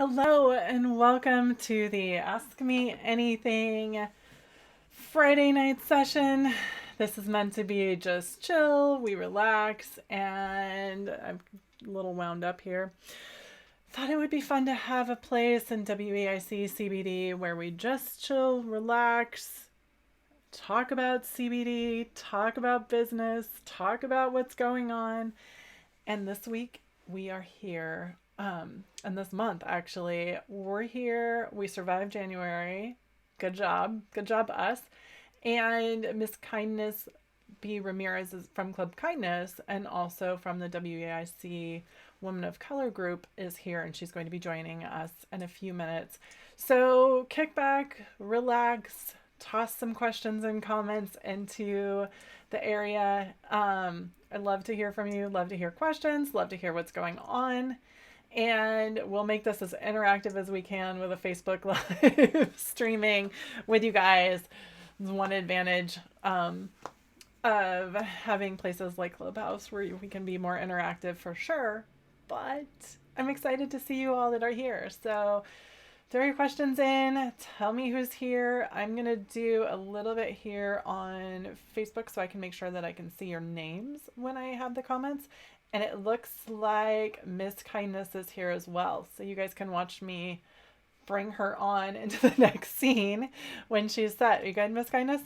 Hello and welcome to the Ask Me Anything Friday night session. This is meant to be just chill, we relax, and I'm a little wound up here. Thought it would be fun to have a place in WEIC CBD where we just chill, relax, talk about CBD, talk about business, talk about what's going on. And this week we are here. And this month, actually, we're here. We survived January. Good job. Good job, us. And MsKindness B. Ramirez is from Club Kindness and also from the WAIC Women of Color group is here, and she's going to be joining us in a few minutes. So kick back, relax, toss some questions and comments into the area. I'd love to hear from you, love to hear questions, love to hear what's going on. And we'll make this as interactive as we can with a Facebook Live streaming with you guys. One advantage of having places like Clubhouse where we can be more interactive for sure. But I'm excited to see you all that are here. So throw your questions in. Tell me who's here. I'm going to do a little bit here on Facebook so I can make sure that I can see your names when I have the comments. And it looks like MsKindness is here as well. So you guys can watch me bring her on into the next scene when she's set. Are you good, MsKindness?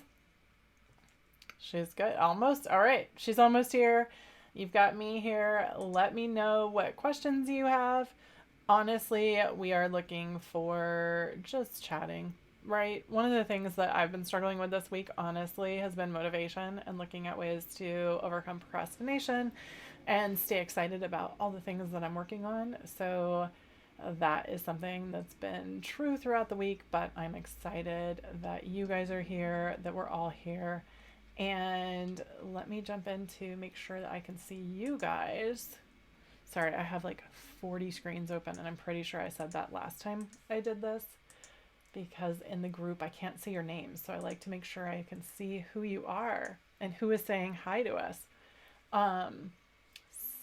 She's good. Almost. All right. She's almost here. You've got me here. Let me know what questions you have. Honestly, we are looking for just chatting, right? One of the things that I've been struggling with this week, honestly, has been motivation and looking at ways to overcome procrastination and stay excited about all the things that I'm working on. So that is something that's been true throughout the week, but I'm excited that you guys are here, that we're all here. And let me jump in to make sure that I can see you guys. Sorry, I have like 40 screens open, and I'm pretty sure I said that last time I did this because in the group I can't see your names. So I like to make sure I can see who you are and who is saying hi to us.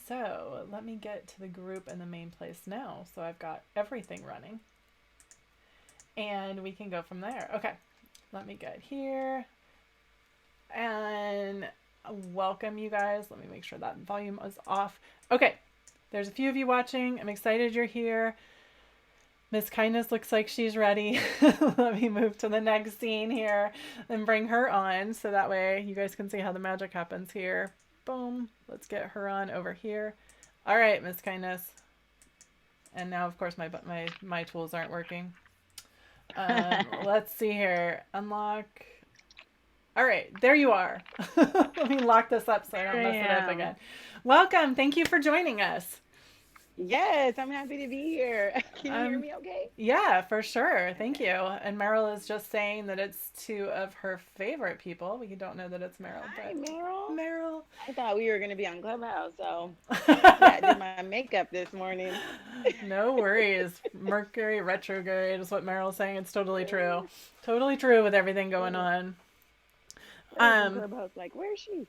So let me get to the group in the main place now. So I've got everything running and we can go from there. Okay, let me get here and welcome you guys. Let me make sure that volume is off. Okay, there's a few of you watching. I'm excited you're here. MsKindness looks like she's ready. Let me move to the next scene here and bring her on so that way you guys can see how the magic happens here. Boom. Let's get her on over here. All right, MsKindness. And now, of course, my tools aren't working. Let's see here. Unlock. All right, there you are. Let me lock this up so I don't mess it up again. Welcome. Thank you for joining us. Yes, I'm happy to be here. Can you hear me okay? Yeah, for sure. Thank you. And Meryl is just saying that it's two of her favorite people. We don't know that it's Meryl, Hi, but Meryl. Meryl. I thought we were going to be on Clubhouse, so yeah, I did my makeup this morning. No worries. Mercury retrograde is what Meryl's saying. It's totally true. Totally true with everything going on. Clubhouse, like, where is she?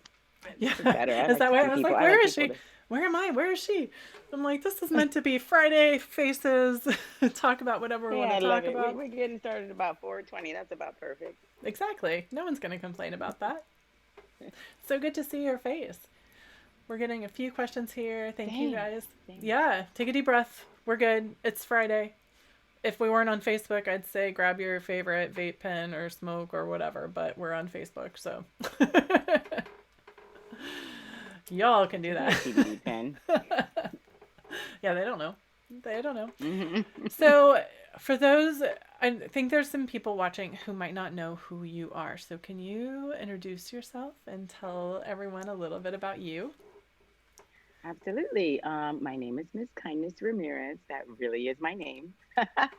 Yeah. Better. I Is that why I was like, where is she? to... Where am I? Where is she? I'm like, this is meant to be Friday faces. Talk about whatever we want to talk about. We're getting started about 4:20. That's about perfect. Exactly. No one's going to complain about that. So good to see your face. We're getting a few questions here. Thank you guys. Yeah, take a deep breath. We're good. It's Friday. If we weren't on Facebook, I'd say grab your favorite vape pen or smoke or whatever, but we're on Facebook, so y'all can do that. CBD pen. Yeah, they don't know. They don't know. Mm-hmm. So for those, I think there's some people watching who might not know who you are. So can you introduce yourself and tell everyone a little bit about you? Absolutely. My name is MsKindness Ramirez. That really is my name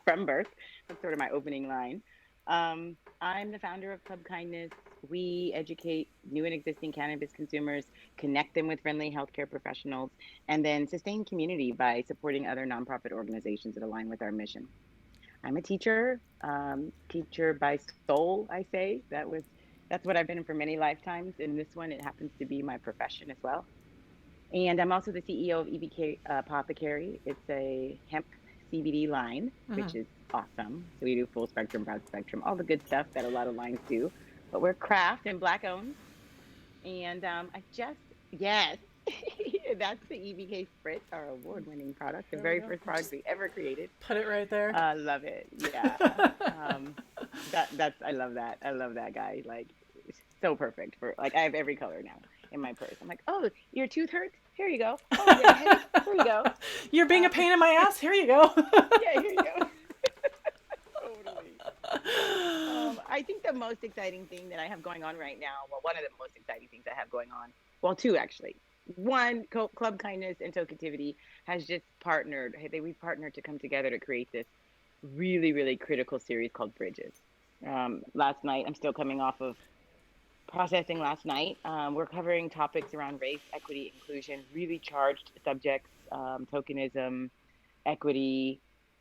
from birth. That's sort of my opening line. I'm the founder of Club Kindness. We educate new and existing cannabis consumers, connect them with friendly healthcare professionals, and then sustain community by supporting other nonprofit organizations that align with our mission. I'm a teacher, teacher by soul, I say. That's what I've been for many lifetimes. In this one, it happens to be my profession as well. And I'm also the CEO of EBK Apothecary. It's a hemp CBD line, which is awesome. So we do full spectrum, broad spectrum, all the good stuff that a lot of lines do. But we're craft and Black owned. And yes, that's the EBK Spritz, our award winning product, the There we very go. first product we ever created. Put it right there. Love it. Yeah. I love that. I love that guy. Like, it's so perfect for, like, I have every color now in my purse. I'm like, oh, your tooth hurts? Here you go. Oh, your headache? Here you go. You're being a pain in my ass? Here you go. Yeah, here you go. Totally. I think the most exciting thing that I have going on right now, well, one of the most exciting things I have going on, well, two actually. One, Club Kindness and Tokeativity has just partnered. We've partnered to come together to create this really, really critical series called Bridges. Last night, I'm still coming off of processing last night. We're covering topics around race, equity, inclusion, really charged subjects, tokenism, equity,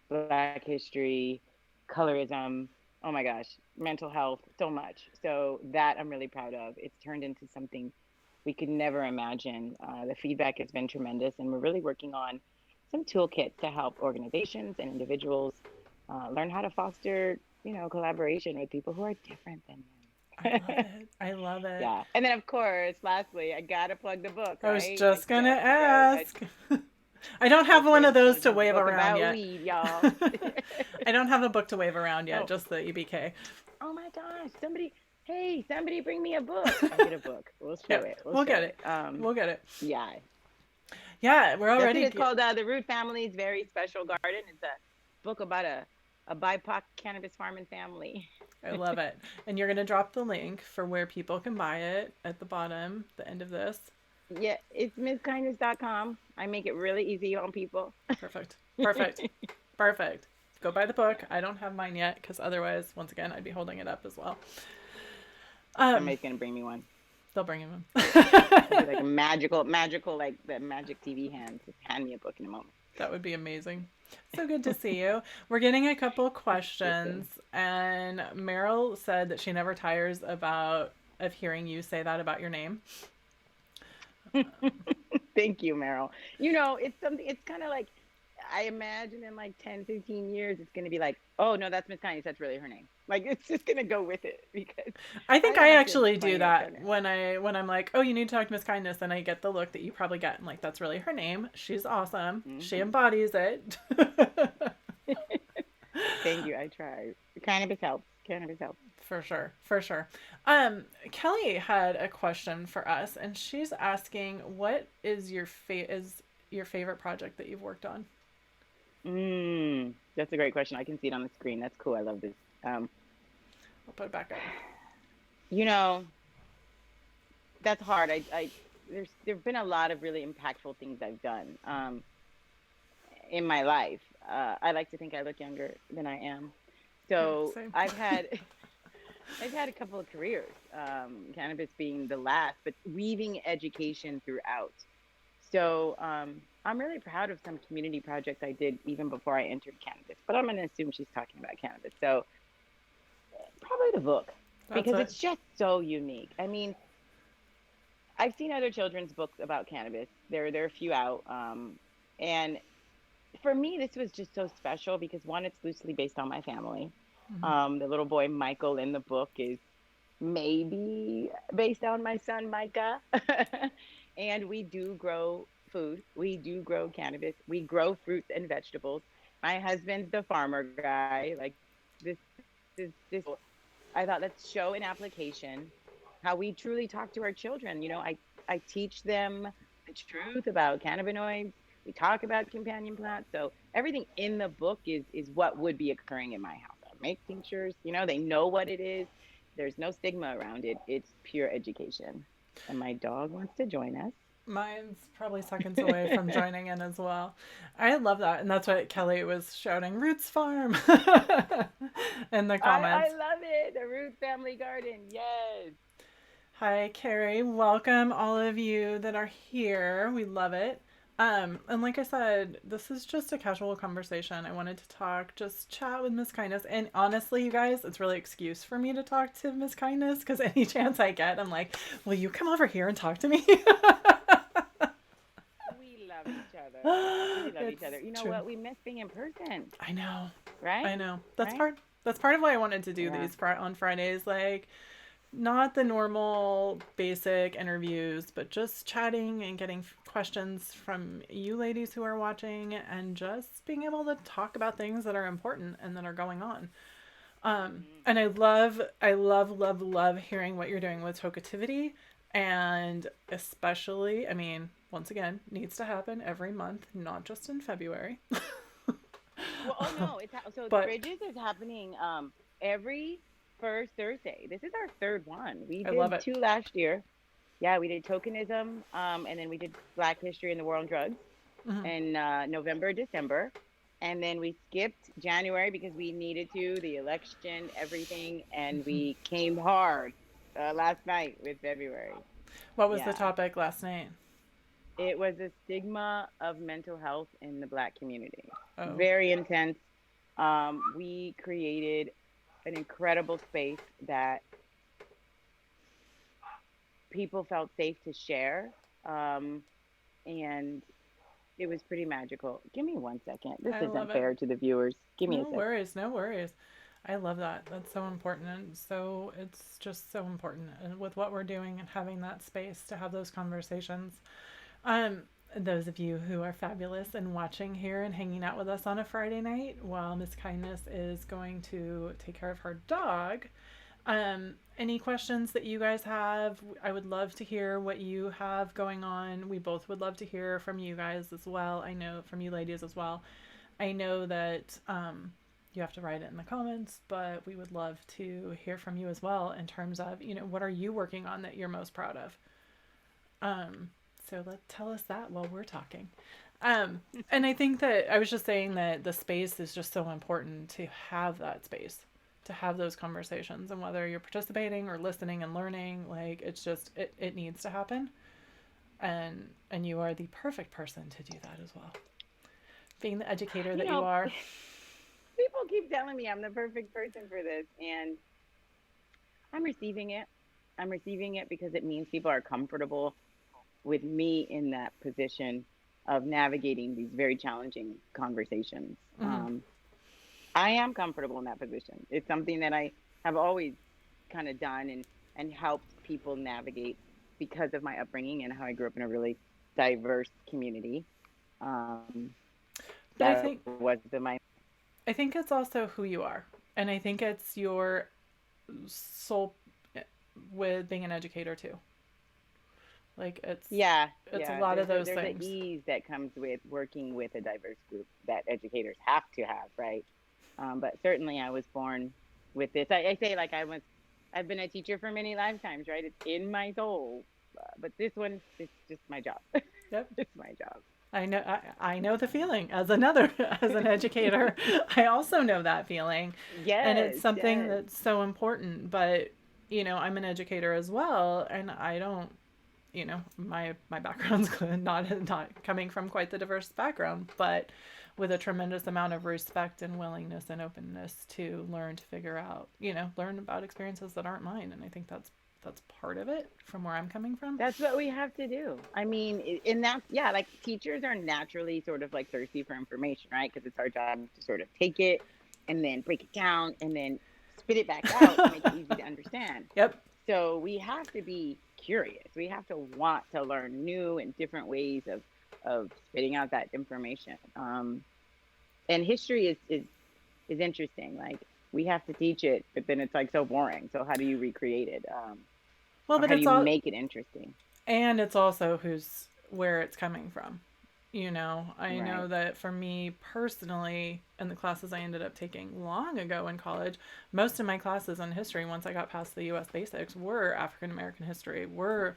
Black history, colorism, oh my gosh, mental health, so much. So that I'm really proud of. It's turned into something we could never imagine. The feedback has been tremendous, and we're really working on some toolkits to help organizations and individuals learn how to foster, collaboration with people who are different than them. I love it. I love it. Yeah. And then, of course, lastly, I got to plug the book. I was right? just going to ask. I don't have one of those to wave around yet. Weed, y'all. I don't have a book to wave around yet, just the EBK. Oh my gosh. Somebody bring me a book. I'll get a book. We'll show it. We'll get it. We'll get it. Yeah. Yeah, we're already... It's called The Root Family's Very Special Garden. It's a book about a BIPOC cannabis farming family. I love it. And you're going to drop the link for where people can buy it at the bottom, the end of this. Yeah, it's MsKindness.com. I make it really easy on people. Perfect. Go buy the book. I don't have mine yet because otherwise, once again, I'd be holding it up as well. Somebody's going to bring me one. They'll bring him in. Like a magical, like the magic TV hand. Just hand me a book in a moment. That would be amazing. So good to see you. We're getting a couple questions, and Meryl said that she never tires of hearing you say that about your name. Thank you, Meryl. It's kind of like, I imagine in like 10, 15 years, it's going to be like, oh, no, that's MsKindness. That's really her name. Like, it's just going to go with it because I think I actually do that when I'm like, oh, you need to talk to MsKindness, and I get the look that you probably get. And like, that's really her name. She's awesome. Mm-hmm. She embodies it. Thank you. I try. Cannabis helps. For sure. Kelly had a question for us, and she's asking, what is your favorite project that you've worked on? That's a great question. I can see it on the screen. That's cool. I love this. I'll put it back up. That's hard. There've been a lot of really impactful things I've done in my life. I like to think I look younger than I am. So Same. I've had a couple of careers, cannabis being the last, but weaving education throughout. So I'm really proud of some community projects I did even before I entered cannabis, but I'm going to assume she's talking about cannabis. So probably the book, because it's just so unique. I mean, I've seen other children's books about cannabis. There are a few out. And for me, this was just so special because, one, it's loosely based on my family. Mm-hmm. The little boy Michael in the book is maybe based on my son Micah. And we do grow food. We do grow cannabis. We grow fruits and vegetables. My husband's the farmer guy. Like this. I thought, let's show an application how we truly talk to our children. I teach them the truth about cannabinoids. We talk about companion plants. So everything in the book is what would be occurring in my house. I make tinctures. They know what it is. There's no stigma around it. It's pure education. And my dog wants to join us. Mine's probably seconds away from joining in as well. I love that. And that's what Kelly was shouting, Roots Farm in the comments. I love it. The Root Family Garden. Yes. Hi, Carrie. Welcome all of you that are here. We love it. And like I said, this is just a casual conversation. I wanted to just chat with MsKindness. And honestly, you guys, it's really an excuse for me to talk to MsKindness because any chance I get, I'm like, will you come over here and talk to me? We love each each other. We truly love each other. It's You know true. what? We miss being in person, I know. right? I know. Right? That's part of why I wanted to do Yeah. these on Fridays. Like, not the normal basic interviews, but just chatting and getting questions from you ladies who are watching, and just being able to talk about things that are important and that are going on. Hmm. And love hearing what you're doing with Tokativity. And especially, I mean, once again, needs to happen every month, not just in February. Well, oh no, so But Bridges is happening every first Thursday. This is our third one. We I love did it. two last year. Yeah, we did tokenism, and then we did Black History in the War on Drugs Mm-hmm. in November, December, and then we skipped January because we needed to, the election, everything, and we came hard last night with February. What was the Yeah, topic last night? it was a stigma of mental health in the Black community. Oh, Very intense. We created an incredible space that people felt safe to share. Um, and it was pretty magical. Give me 1 second. This I love isn't it. fair to the viewers. Give me a No second. worries, no worries. I love that. That's so important. And so it's just so important and with what we're doing and having that space to have those conversations. Um, those of you who are fabulous and watching here and hanging out with us on a Friday night while Miss Kindness is going to take care of her dog. Any questions that you guys have? I would love to hear what you have going on. We both would love to hear from you guys as well. I know from you ladies as well. I know that you have to write it in the comments, but we would love to hear from you as well in terms of, what are you working on that you're most proud of? So tell us that while we're talking. And I think that I was just saying that the space is just so important to have that space, to have those conversations, and whether you're participating or listening and learning, like it's just it needs to happen. And you are the perfect person to do that as well. Being the educator You that you know, are. people keep telling me I'm the perfect person for this, and I'm receiving it. I'm receiving it because it means people are comfortable with me in that position of navigating these very challenging conversations. Mm-hmm. I am comfortable in that position. It's something that I have always kind of done and helped people navigate because of my upbringing and how I grew up in a really diverse community. Um, But I that think was the my I think it's also who you are. And I think it's your soul with being an educator too. Like Yeah, it's a yeah. lot of those There's a things. ease that comes with working with a diverse group that educators have to have, right? But certainly, I was born with this. I say like I've been a teacher for many lifetimes, right? It's in my soul. But this one, it's just my job. Yep. It's my job. I know the feeling as another as an educator. I also know that feeling. And it's Yes, something yes. that's so important, but I'm an educator as well, and I don't, my background's good, not coming from quite the diverse background, but with a tremendous amount of respect and willingness and openness to learn, to figure out, learn about experiences that aren't mine. And I think that's part of it from where I'm coming from. That's what we have to do. I mean, and that's, yeah, like teachers are naturally sort of like thirsty for information, right? Because it's our job to sort of take it and then break it down and then spit it back out to make it easy to understand. Yep. So we have to be curious. We have to want to learn new and different ways of spitting out that information. And history is interesting. Like we have to teach it, but then it's like so boring. So how do you recreate it? Well, Or but how do it's you all, make it interesting? and it's also where it's coming from. I know Right. that for me personally, in the classes I ended up taking long ago in college, most of my classes in history, once I got past the U.S. basics, were African American history, were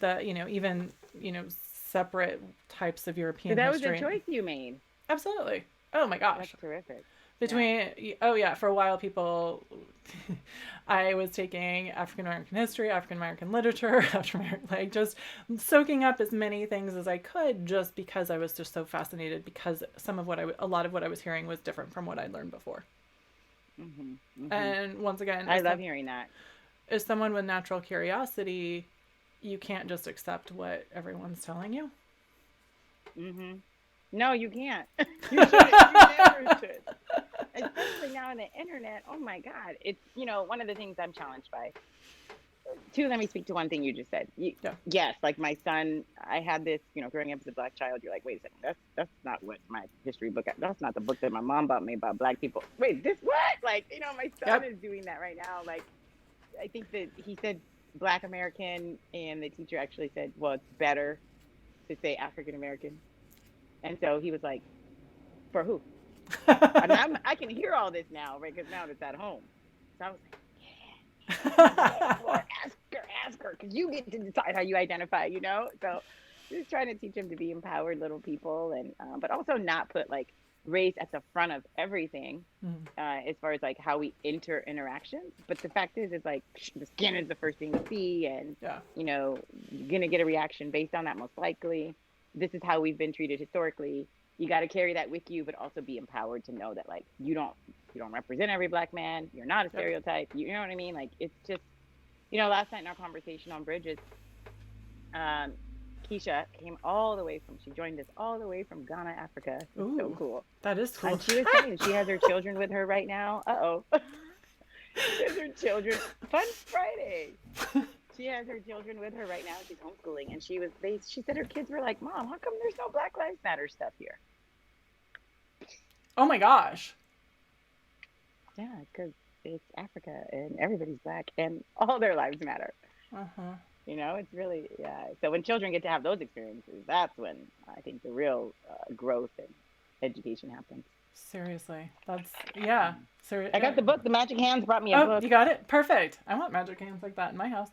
the, even, separate types of So European that was a history. choice you made. Absolutely. Oh my gosh. That's terrific. Yeah. Oh yeah, for a while people I was taking African American history, African American literature, African American, like just soaking up as many things as I could, just because I was just so fascinated, because a lot of what I was hearing was different from what I'd learned before. Hmm. Hmm. And once again, I love hearing that. as someone with natural curiosity, you can't just accept what everyone's telling you. Hmm. No, you can't. You shouldn't. You never should. Especially now on the internet. Oh my God. It's, one of the things I'm challenged by. Two, let me speak to one thing you just said. Yeah. Yes, like my son, I had this, growing up as a black child, you're like, wait a second, that's not what my history book, that's not the book that my mom bought me about black people. Wait, this what? Like, my son Yep. is doing that right now. Like, I think that he said Black American, and the teacher actually said, well, it's better to say African American. And so he was like, for who? I mean, I can hear all this now, right? Because now it's at home. So I was like, yeah, yeah, say it more. Ask her, because you get to decide how you identify. So just trying to teach them to be empowered little people, and but also not put like race at the front of everything, Mm. as far as like how we enter interactions. But the fact is like the skin is the first thing you see, and Yeah. you're gonna get a reaction based on that most likely. This is how we've been treated historically. You got to carry that with you, but also be empowered to know that like you don't represent every black man. You're not a Yep. stereotype. You know what I mean? Like it's just, last night in our conversation on Bridges, um, Keisha came all the way she joined us all the way from Ghana, Africa. It's so Ooh, cool. that is cool. And she was saying she has her children with her right now. Uh-oh. She has her children. Fun Friday. She has her children with her right now. She's homeschooling. And she said her kids were like, Mom, how come there's no Black Lives Matter stuff here? Oh my gosh. Yeah, because it's Africa and everybody's black and all their lives matter. Uh-huh. It's really, yeah. So when children get to have those experiences, that's when I think the real growth and education happens. Seriously. That's, yeah. I got the book. The Magic Hands brought me a Oh, book. you got it? Perfect. I want magic hands like that in my house.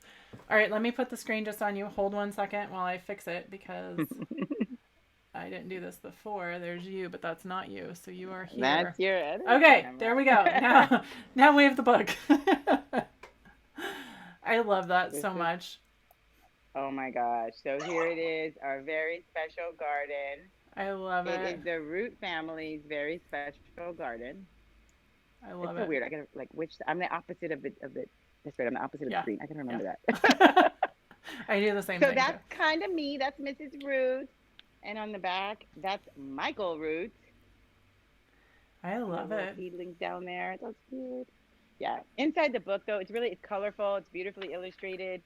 All right, let me put the screen just on you. Hold 1 second while I fix it because I didn't do this before. There's you, but that's not you. So you are here. That's your Okay, there we go. Now we have the book. I love that so much. Oh my gosh. So here it is, our very special garden. I love it. It is the Root family's very special garden. I love it's so weird. I gotta I'm the opposite of the that's right, I'm the opposite of the screen. I can remember that. I do the same so thing. So that's kind of me. That's Mrs. Root. And on the back, that's Michael Root. I love it. Seedlings down there. That's cute. Yeah. Inside the book though, it's colorful, it's beautifully illustrated.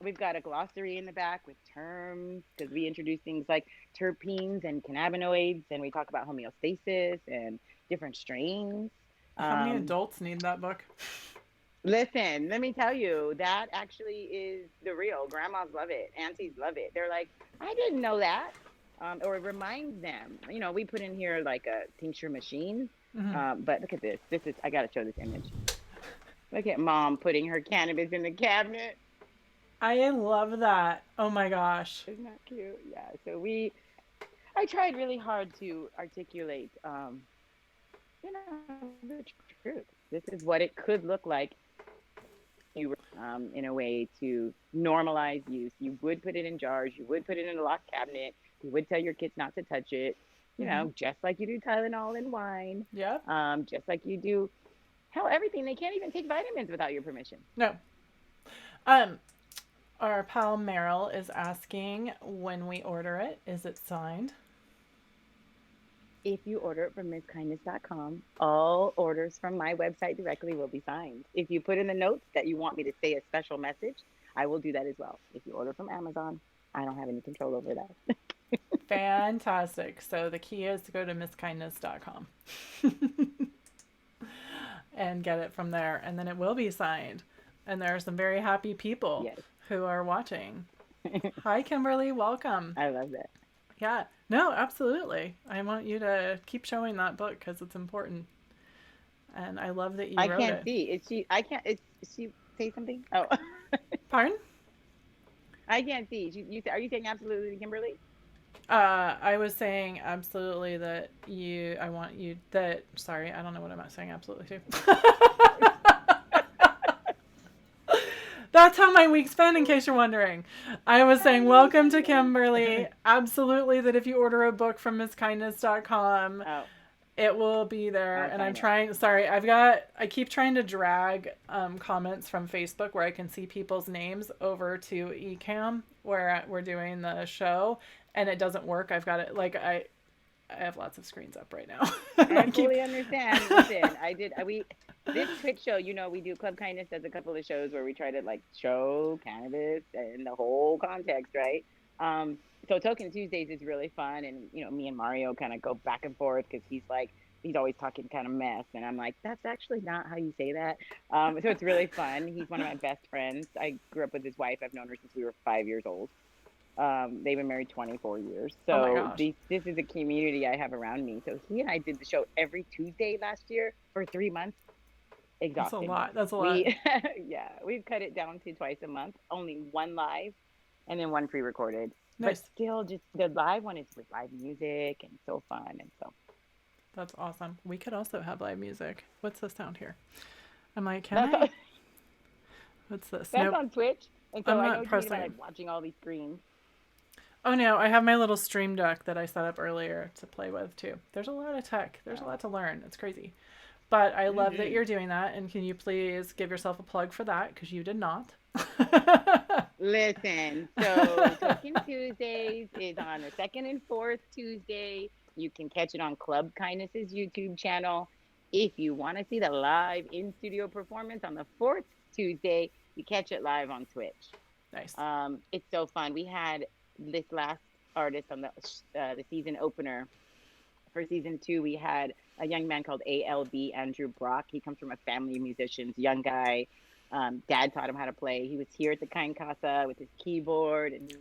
We've got a glossary in the back with terms because we introduce things like terpenes and cannabinoids, and we talk about homeostasis and different strains. How many adults need that book? Listen, let me tell you, that actually is the real. Grandmas love it. Aunties love it. They're like, I didn't know that. Or it reminds them. We put in here like a tincture machine. Mm-hmm. But look at this. I got to show this image. Look at Mom putting her cannabis in the cabinet. I love that. Oh my gosh. Isn't that cute? Yeah. So I tried really hard to articulate, the truth. This is what it could look like. You in a way to normalize use. You would put it in jars. You would put it in a locked cabinet. You would tell your kids not to touch it. Just like you do Tylenol and wine. Yeah. Just like you do, everything. They can't even take vitamins without your permission. No. Our pal Meryl is asking when we order it, is it signed? If you order it from MsKindness.com, all orders from my website directly will be signed. If you put in the notes that you want me to say a special message, I will do that as well. If you order from Amazon, I don't have any control over that. Fantastic. So the key is to go to MsKindness.com and get it from there, and then it will be signed. And there are some very happy people who are watching. Hi, Kimberly. Welcome. I love that. Yeah. No, absolutely. I want you to keep showing that book because it's important. And I love that you wrote it. I can't see. Is she say something? Oh. Pardon? I can't see. Are you saying absolutely, Kimberly? I was saying absolutely sorry, I don't know what I'm saying absolutely to. That's how my week's been, in case you're wondering. I was saying, welcome to Kimberly. Absolutely, that if you order a book from MsKindness.com, it will be there. And I'm trying, I keep trying to drag comments from Facebook where I can see people's names over to Ecamm, where we're doing the show, and it doesn't work. I've got it, I have lots of screens up right now. I fully understand. Listen, this Twitch show, we do Club Kindness does a couple of shows where we try to like show cannabis and the whole context, right? So Token Tuesdays is really fun, and me and Mario kind of go back and forth because he's always talking kind of mess, and I'm like, that's actually not how you say that. So it's really fun. He's one of my best friends. I grew up with his wife. I've known her since we were 5 years old. They've been married 24 years. So this is a community I have around me. So he and I did the show every Tuesday last year for 3 months. Exhausting. That's a lot. Yeah, we've cut it down to twice a month, only one live and then one pre-recorded. Nice. But still, just the live one is with live music and so fun. And so that's awesome. We could also have live music. What's the sound here? I'm like, what's this? That's on Twitch. And so I'm I not know you're like watching all these screens. Oh no, I have my little stream deck that I set up earlier to play with too. There's a lot of tech. There's a lot to learn. It's crazy. But I love that you're doing that. And can you please give yourself a plug for that? Because you did not. Listen, so Token Tuesdays is on the second and fourth Tuesday. You can catch it on Club Kindness's YouTube channel. If you want to see the live in-studio performance on the fourth Tuesday, you catch it live on Twitch. Nice. It's so fun. We had this last artist on the season opener. For season 2, we had a young man called ALB, Andrew Brock. He comes from a family of musicians, young guy. Dad taught him how to play. He was here at the Kind Casa with his keyboard and he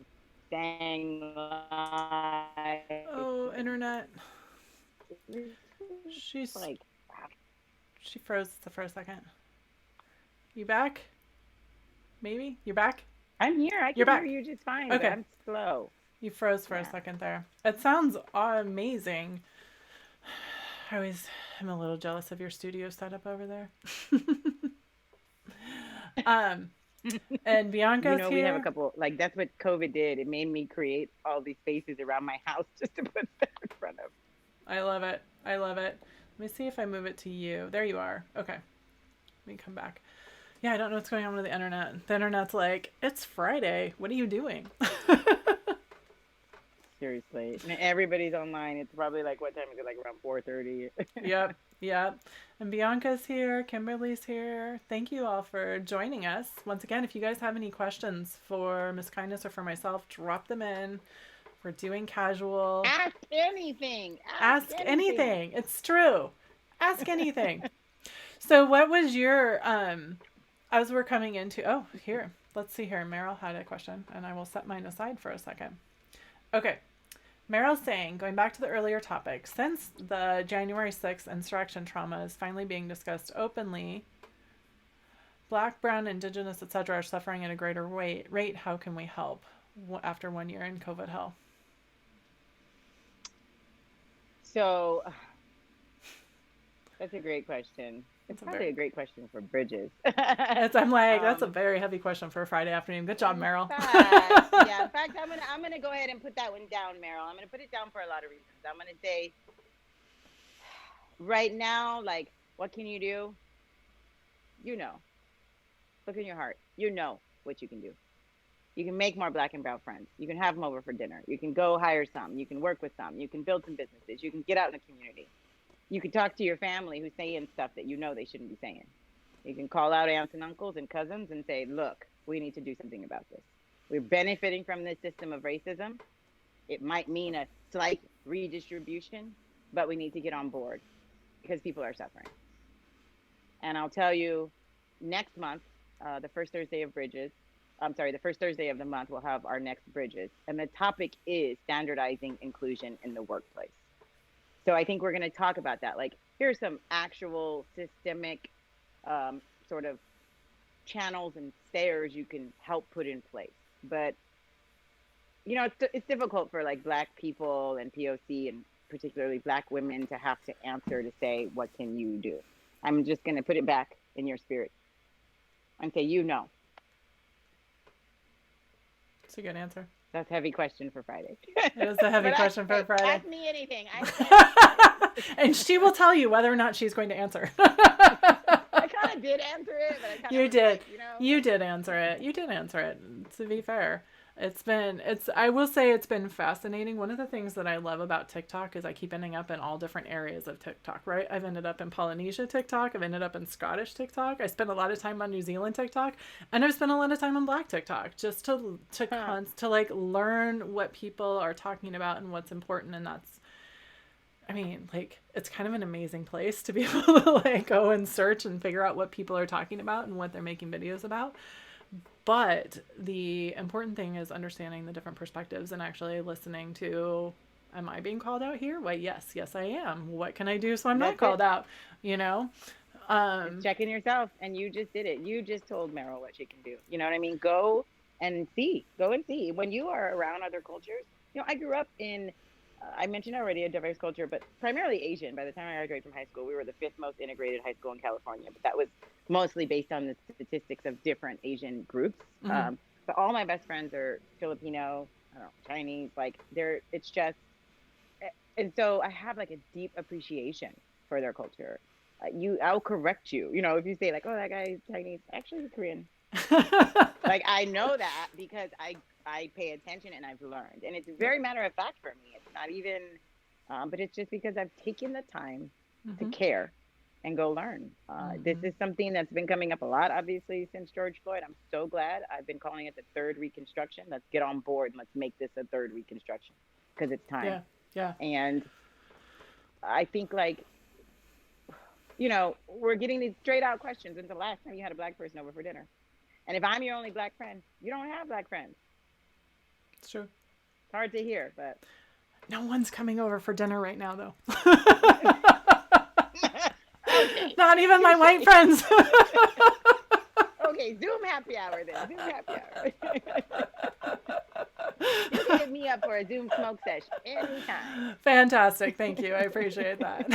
sang live. Oh, internet. She's like, she froze for a second. You back? Maybe? You're back? I'm here. I can hear you just fine, okay. But I'm slow. You froze for a second there. It sounds amazing. I always am a little jealous of your studio setup over there. And Bianca's here. We have a couple, like that's what COVID did. It made me create all these spaces around my house just to put stuff in front of. I love it. I love it. Let me see if I move it to you. There you are. Okay. Let me come back. Yeah, I don't know what's going on with the internet. The internet's like, it's Friday. What are you doing? Seriously. Everybody's online. It's probably like, what time is it? Like around 4:30. Yep. And Bianca's here. Kimberly's here. Thank you all for joining us. Once again, if you guys have any questions for MsKindness or for myself, drop them in. We're doing casual. Ask anything. Ask anything. It's true. Ask anything. So what was your, as we're coming into, here, let's see here. Meryl had a question and I will set mine aside for a second. Okay. Meryl's saying, going back to the earlier topic, since the January 6th insurrection trauma is finally being discussed openly, Black, Brown, Indigenous, etc. are suffering at a greater rate. How can we help after 1 year in COVID hell? So that's a great question. It's probably a great question for Bridges. I'm like, that's a very heavy question for a Friday afternoon. Good job, Meryl. In fact, I'm gonna go ahead and put that one down, Meryl. I'm gonna put it down for a lot of reasons. I'm gonna say, right now, like, what can you do? Look in your heart. You know what you can do. You can make more Black and Brown friends. You can have them over for dinner. You can go hire some. You can work with some. You can build some businesses. You can get out in the community. You can talk to your family who's saying stuff that they shouldn't be saying. You can call out aunts and uncles and cousins and say, look, we need to do something about this. We're benefiting from this system of racism. It might mean a slight redistribution, but we need to get on board because people are suffering. And I'll tell you, next month, the first Thursday of the month, we'll have our next Bridges. And the topic is standardizing inclusion in the workplace. So I think we're going to talk about that. Like, here's some actual systemic sort of channels and stairs you can help put in place. But, it's difficult for like Black people and POC and particularly Black women to have to answer to say, what can you do? I'm just going to put it back in your spirit and say, It's a good answer. That's a heavy question for Friday. It is a heavy question for Friday. Ask me anything. And she will tell you whether or not she's going to answer. I kind of did answer it, but I kind of You did answer it. You did answer it, to be fair. I will say it's been fascinating. One of the things that I love about TikTok is I keep ending up in all different areas of TikTok, right? I've ended up in Polynesia TikTok. I've ended up in Scottish TikTok. I spent a lot of time on New Zealand TikTok, and I've spent a lot of time on Black TikTok just to like learn what people are talking about and what's important. And that's, I mean, like, it's kind of an amazing place to be able to like go and search and figure out what people are talking about and what they're making videos about. But the important thing is understanding the different perspectives and actually listening to, am I being called out here? Why, yes, I am. What can I do so I'm not called out? You know? It's checking yourself, and you just did it. You just told Meryl what she can do. You know what I mean? Go and see. When you are around other cultures, I grew up in, I mentioned already, a diverse culture, but primarily Asian. By the time I graduated from high school, we were the 5th most integrated high school in California, but that was mostly based on the statistics of different Asian groups. Mm-hmm. But all my best friends are Filipino, I don't know, Chinese, like it's just, and so I have like a deep appreciation for their culture. I'll correct you, if you say like, oh, that guy's Chinese, actually he's Korean. Like, I know that because I pay attention and I've learned, and it's very matter of fact for me. It's not even, but it's just because I've taken the time to care and go learn. This is something that's been coming up a lot, obviously, since George Floyd. I'm so glad. I've been calling it the third Reconstruction. Let's get on board. Let's make this a third Reconstruction because it's time. Yeah. And I think, like, we're getting these straight out questions. When's the last time you had a Black person over for dinner? And if I'm your only Black friend, you don't have Black friends. It's true. It's hard to hear, but no one's coming over for dinner right now, though. Okay. Not even my white friends. Okay, Zoom happy hour then. Zoom happy hour. You can hit me up for a Zoom smoke sesh anytime. Fantastic. Thank you. I appreciate that.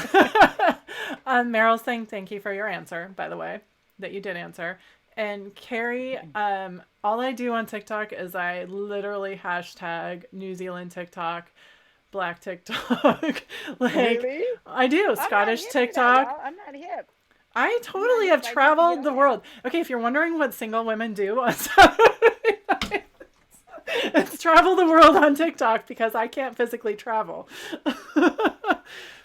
Meryl's saying thank you for your answer, by the way, that you did answer. And Carrie, all I do on TikTok is I literally hashtag New Zealand TikTok, Black TikTok. Like, really? I do. Scottish TikTok. I'm not hip. I totally have traveled the world. Okay, if you're wondering what single women do on Saturday nights, it's travel the world on TikTok because I can't physically travel.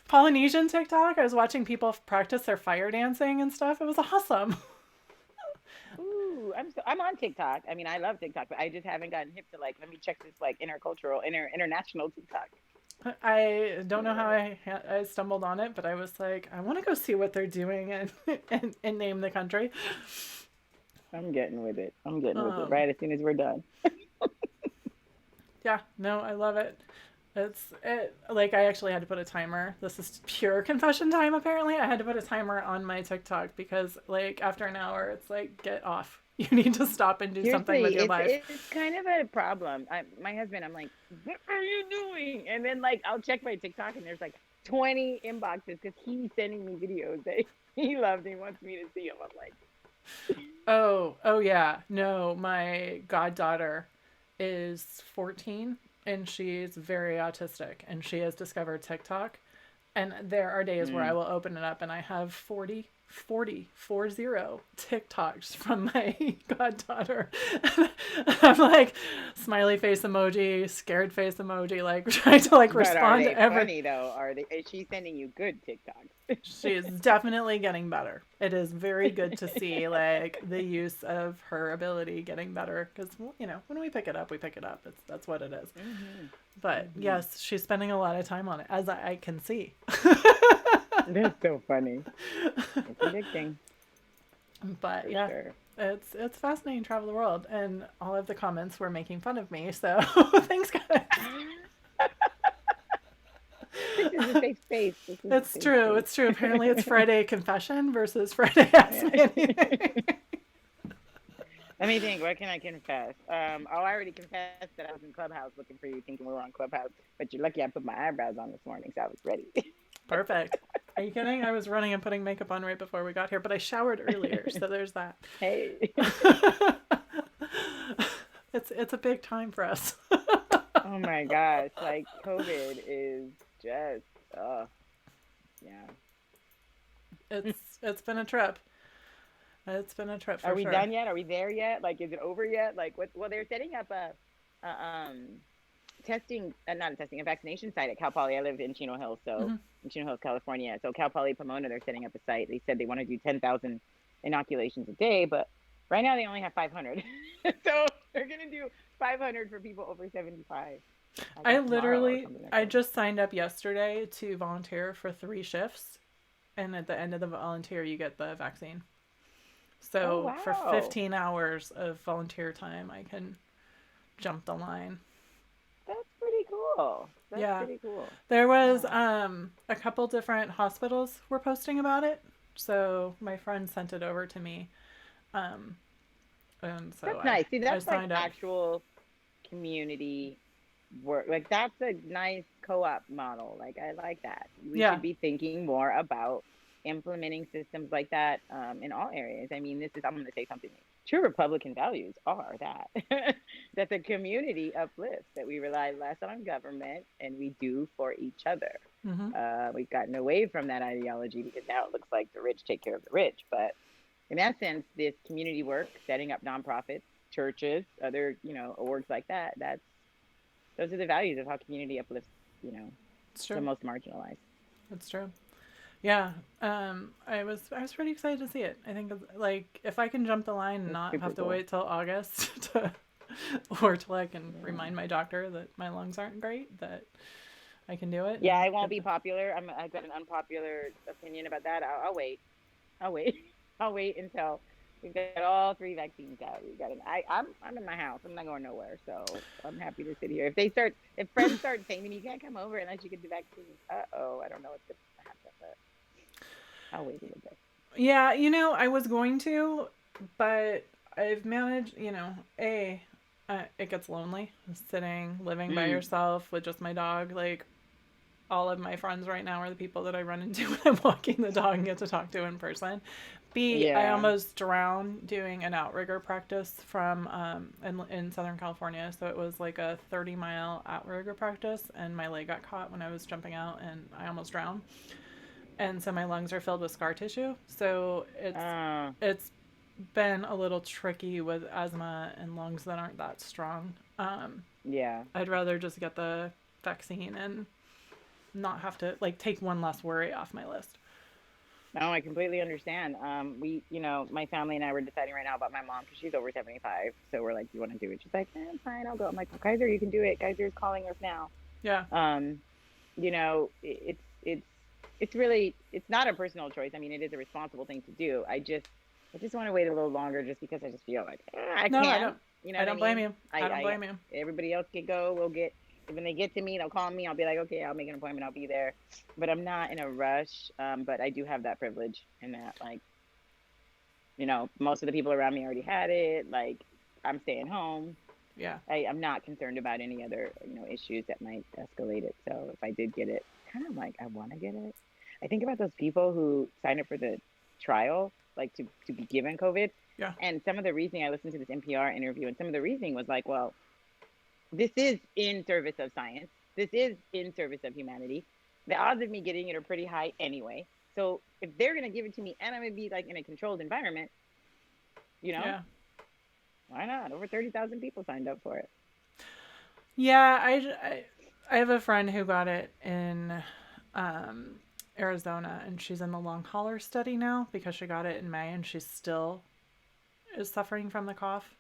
Polynesian TikTok, I was watching people practice their fire dancing and stuff. It was awesome. Ooh, I'm on TikTok. I mean, I love TikTok, but I just haven't gotten hip to, like, let me check this, like, international TikTok. I don't know how I stumbled on it, but I was like, I want to go see what they're doing and name the country. I'm getting with it. Right as soon as we're done. Yeah, no, I love it. Like, I actually had to put a timer. This is pure confession time, apparently. I had to put a timer on my TikTok because, like, after an hour, it's like, get off. You need to stop and do something with your life. It's kind of a problem. My husband, I'm like, what are you doing? And then, like, I'll check my TikTok and there's like 20 inboxes because he's sending me videos that he loves and he wants me to see them. I'm like, oh yeah. No, my goddaughter is 14 and she's very autistic and she has discovered TikTok. And there are days where I will open it up and I have 40 TikToks from my goddaughter. I'm like, smiley face emoji, scared face emoji, like trying to like respond to everything. Funny though, is she sending you good TikToks? She is definitely getting better. It is very good to see like the use of her ability getting better because when we pick it up, that's what it is. But yes, she's spending a lot of time on it, as I can see. That's so funny. It's addicting. But for sure. It's fascinating to travel the world, and all of the comments were making fun of me. So thanks, guys. This is a safe space. It's true. It's true. Apparently, it's Friday confession versus Friday ask me anything. Let me think. What can I confess? I already confessed that I was in Clubhouse looking for you, thinking we were on Clubhouse. But you're lucky I put my eyebrows on this morning, so I was ready. Perfect. Are you kidding? I was running and putting makeup on right before we got here, but I showered earlier, so there's that. Hey. It's a big time for us. Oh my gosh. Like, COVID is just, yeah. It's been a trip. It's been a trip for sure. Are we done yet? Are we there yet? Like, is it over yet? Like, well, they're setting up a testing, not a testing, a vaccination site at Cal Poly. I live in Chino Hills, so in Chino Hills, California. So Cal Poly Pomona, they're setting up a site. They said they want to do 10,000 inoculations a day, but right now they only have 500. So they're gonna do 500 for people over 75. I I think tomorrow or literally, something like I that. just signed up yesterday to volunteer for 3 shifts, and at the end of the volunteer, you get the vaccine. Oh So for wow, 15 hours of volunteer time, I can jump the line. that's pretty cool. That's Yeah. pretty cool. There was Yeah. a couple different hospitals were posting about it. So my friend sent it over to me. Um, and so That's I nice. See, I that's like signed up. actual community work. Like that's a nice co-op model. Like I like that. We Yeah. should be thinking more about implementing systems like that in all areas. I mean, I'm going to say something. True Republican values are that that the community uplifts, that we rely less on government and we do for each other. Mhm. We've gotten away from that ideology because now it looks like the rich take care of the rich, but in essence, this community work, setting up nonprofits, churches, other, orgs like that, those are the values of how community uplifts, you know, It's the true. most marginalized. It's true. Yeah. I was pretty excited to see it. I think like if I can jump the line and It's not super have to cool. wait till August to or till I can Yeah. remind my doctor that my lungs aren't great, that I can do it Yeah, and I won't get be the popular. I've got an unpopular opinion about that. I'll wait. I'll wait. I'll wait until we've got all three vaccines out. We've got I'm in my house. I'm not going nowhere. So I'm happy to sit here. If friends start saying to me, you can't come over unless you get the vaccine. I don't know what's gonna happen, but I'll wait a little bit. Yeah, I was going to, but I've managed, it gets lonely sitting, living by Mm, yourself with just my dog. Like, all of my friends right now are the people that I run into when I'm walking the dog and get to talk to in person. B, I yeah. almost drowned doing an outrigger practice from in Southern California. So it was like a 30-mile outrigger practice, and my leg got caught when I was jumping out, and I almost drowned. And so my lungs are filled with scar tissue. So Uh, it's been a little tricky with asthma and lungs that aren't that strong. yeah. I'd rather just get the vaccine and not have to like take one less worry off my list. No, I completely understand. My family and I were deciding right now about my mom because she's over 75. So we're like, do you want to do it? She's like, fine, I'll go. I'm like, well, Kaiser, you can do it. Kaiser's calling us now. Yeah. Um, it's really, it's not a personal choice. I mean, it is a responsible thing to do. I just want to wait a little longer just because I just feel like I No, I can. don't. You know I what I don't blame mean? you. I don't I blame you. everybody else can go. When they get to me, they'll call me. I'll be like, okay, I'll make an appointment. I'll be there. But I'm not in a rush. But I do have that privilege in that, like, most of the people around me already had it. Like, I'm staying home. Yeah. I'm not concerned about any other, issues that might escalate it. So if I did get it, kind of like I want to get it. I think about those people who signed up for the trial, like to be given COVID. Yeah. And some of the reasoning, I listened to this NPR interview, and some of the reasoning was like, well, this is in service of science. This is in service of humanity. The odds of me getting it are pretty high anyway. So if they're going to give it to me and I'm going to be like in a controlled environment, you know, Yeah. why not? Over 30,000 people signed up for it. Yeah. I have a friend who got it in um, Arizona, and she's in the long hauler study now because she got it in May, and she still is suffering from the cough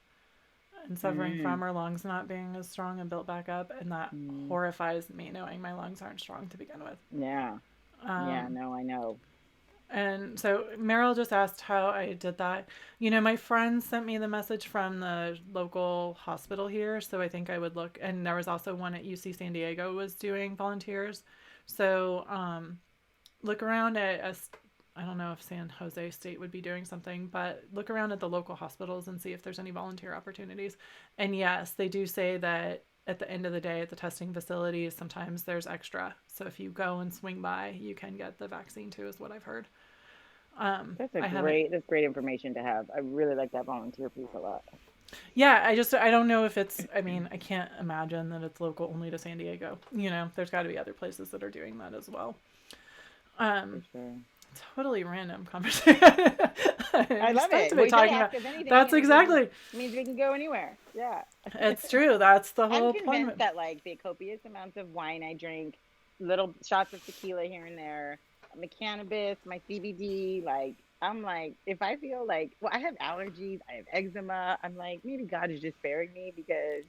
and suffering from Mm, her lungs not being as strong and built back up, and that mm, horrifies me knowing my lungs aren't strong to begin with. yeah. Yeah, Um, no, I know. and so Meryl just asked how I did that. My friend sent me the message from the local hospital here, so I think I would look. And there was also one at UC San Diego was doing volunteers. So look around at us. I don't know if San Jose State would be doing something, but look around at the local hospitals and see if there's any volunteer opportunities. And yes, they do say that at the end of the day at the testing facilities, sometimes there's extra. So if you go and swing by, you can get the vaccine too, is what I've heard. I haven't. That's great information to have. I really like that volunteer piece a lot. Yeah, I don't know if it's. I mean, I can't imagine that it's local only to San Diego. There's got to be other places that are doing that as well. For Um, sure. totally random conversation. I I'm love supposed it. to Well, be you gotta talking ask about. us anything, That's and exactly. means we can go anywhere. Yeah. It's true. That's the I'm whole point of convinced it. that like the copious amounts of wine I drink, little shots of tequila here and there, my cannabis, my CBD, like I'm like, if I feel like, well, I have allergies, I have eczema. I'm like, maybe God is just sparing me because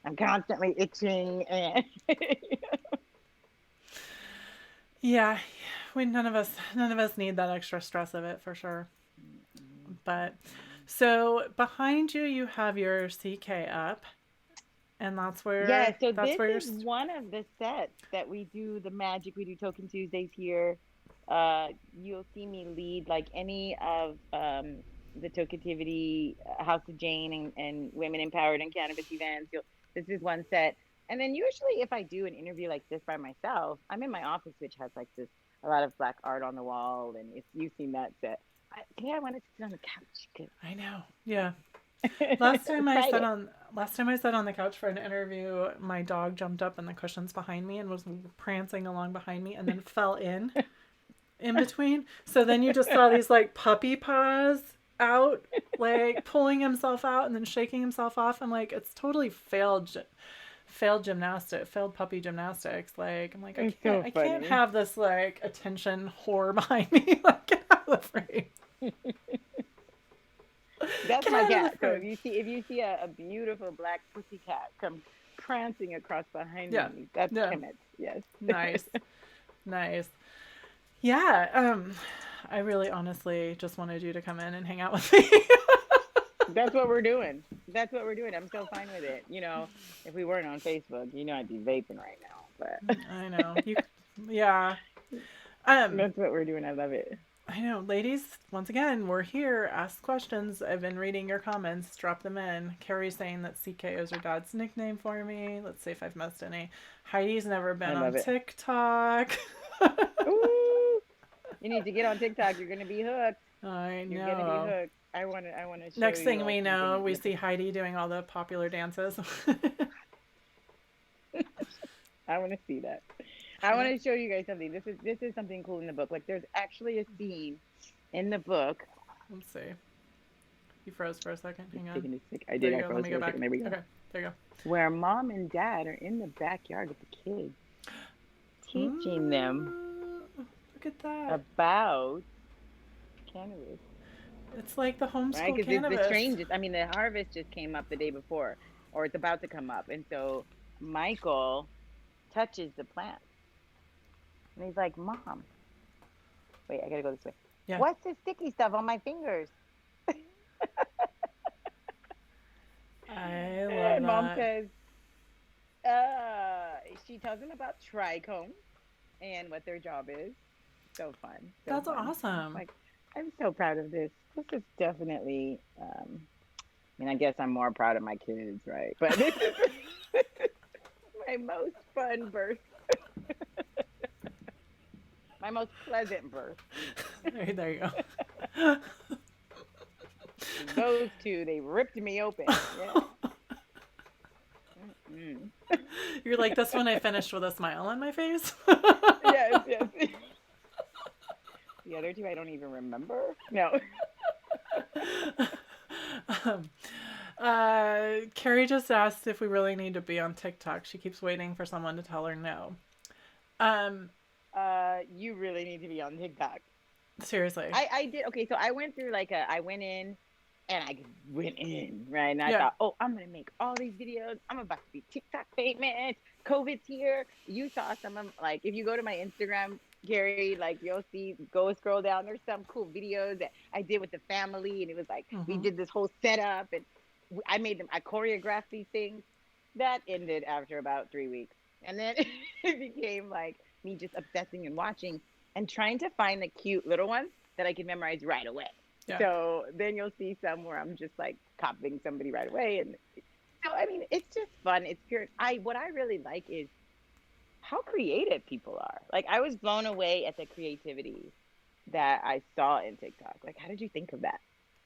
I'm constantly itching and Yeah, we none of us need that extra stress of it for sure. But so behind you, you have your CK up, and that's yeah. where So that's this where is one of the sets that we do the magic. We do Token Tuesdays here. You'll see me lead like any of the Toketivity, House of Jane, and Women Empowered and Cannabis events. This is one set. And then usually, if I do an interview like this by myself, I'm in my office, which has like this a lot of black art on the wall. And if you've seen that set, today I wanted to sit on the couch because I know. Yeah. Last time I sat private. on last time I sat on the couch for an interview, my dog jumped up in the cushions behind me and was prancing along behind me and then fell in between. So then you just saw these like puppy paws out, like pulling himself out and then shaking himself off. I'm like, it's totally failed gymnastics, failed puppy gymnastics. Like I'm like, It's I so can't funny. have this like attention whore behind me. Like get out of the frame. That's Get my out of the cat. So frame. if you see a beautiful black pussy cat come prancing across behind Yeah. me, that's Yeah. Kemet. Yes. Nice. Nice. Yeah, I really honestly just wanted you to come in and hang out with me. That's what we're doing. That's what we're doing. I'm so fine with it. If we weren't on Facebook, I'd be vaping right now. But I know. Yeah. Um, that's what we're doing. I love it. I know, ladies, once again, we're here. Ask questions. I've been reading your comments. Drop them in. Carrie's saying that CK is her dad's nickname for me. Let's see if I've missed any. Heidi's never I been on love it. TikTok. Ooh, you need to get on TikTok. You're gonna be hooked. I You're gonna be know. hooked. I wanna show Next you thing all we something. know, we see Heidi doing all the popular dances. I want to see that. I want Heidi, to show you guys something. This is something cool in the book. Like there's actually a scene in the book. let's see. You froze for a second. It's Hang on. taking a sec. I There did. you I go. Let froze me for go a second. back. There we go. Okay. There you Where mom and dad are in the backyard with the kids, go. teaching them Look at that. about cannabis. It's like the Right? homeschool Because the cannabis. strain just, I mean, the harvest just came up the day before, or it's about to come up. And so Michael touches the plant and he's like, Mom, wait, I gotta go this way. Yeah. What's this sticky stuff on my fingers? I love And mom that. says, she tells him about trichomes and what their job is. So fun. So That's fun. awesome. Like, I'm so proud of this. This is definitely, I guess I'm more proud of my kids, right? But this is my most fun birth, my most pleasant birth. There you go. Those two, they ripped me open. Yeah. Mm-mm. You're like, this one I finished with a smile on my face. Yes, yes. The other two, I don't even remember. No. um, Carrie just asked if we really need to be on TikTok. She keeps waiting for someone to tell her no. Um, You really need to be on TikTok. seriously. I did. Okay, so I went through I went in and I went in, right? And I Yeah. thought, oh, I'm gonna make all these videos. I'm about to be TikTok famous. COVID's here. You saw some of like if you go to my Instagram, Gary, like you'll see, go scroll down. There's some cool videos that I did with the family, and it was like we Mm-hmm. did this whole setup, and I made them. I choreographed these things. That ended after about 3 weeks, and then it became like me just obsessing and watching and trying to find the cute little ones that I could memorize right away. Yeah. So then you'll see some where I'm just like copying somebody right away. And so, I mean, it's just fun. It's pure. What I really like is how creative people are. Like I was blown away at the creativity that I saw in TikTok. Like, how did you think of that?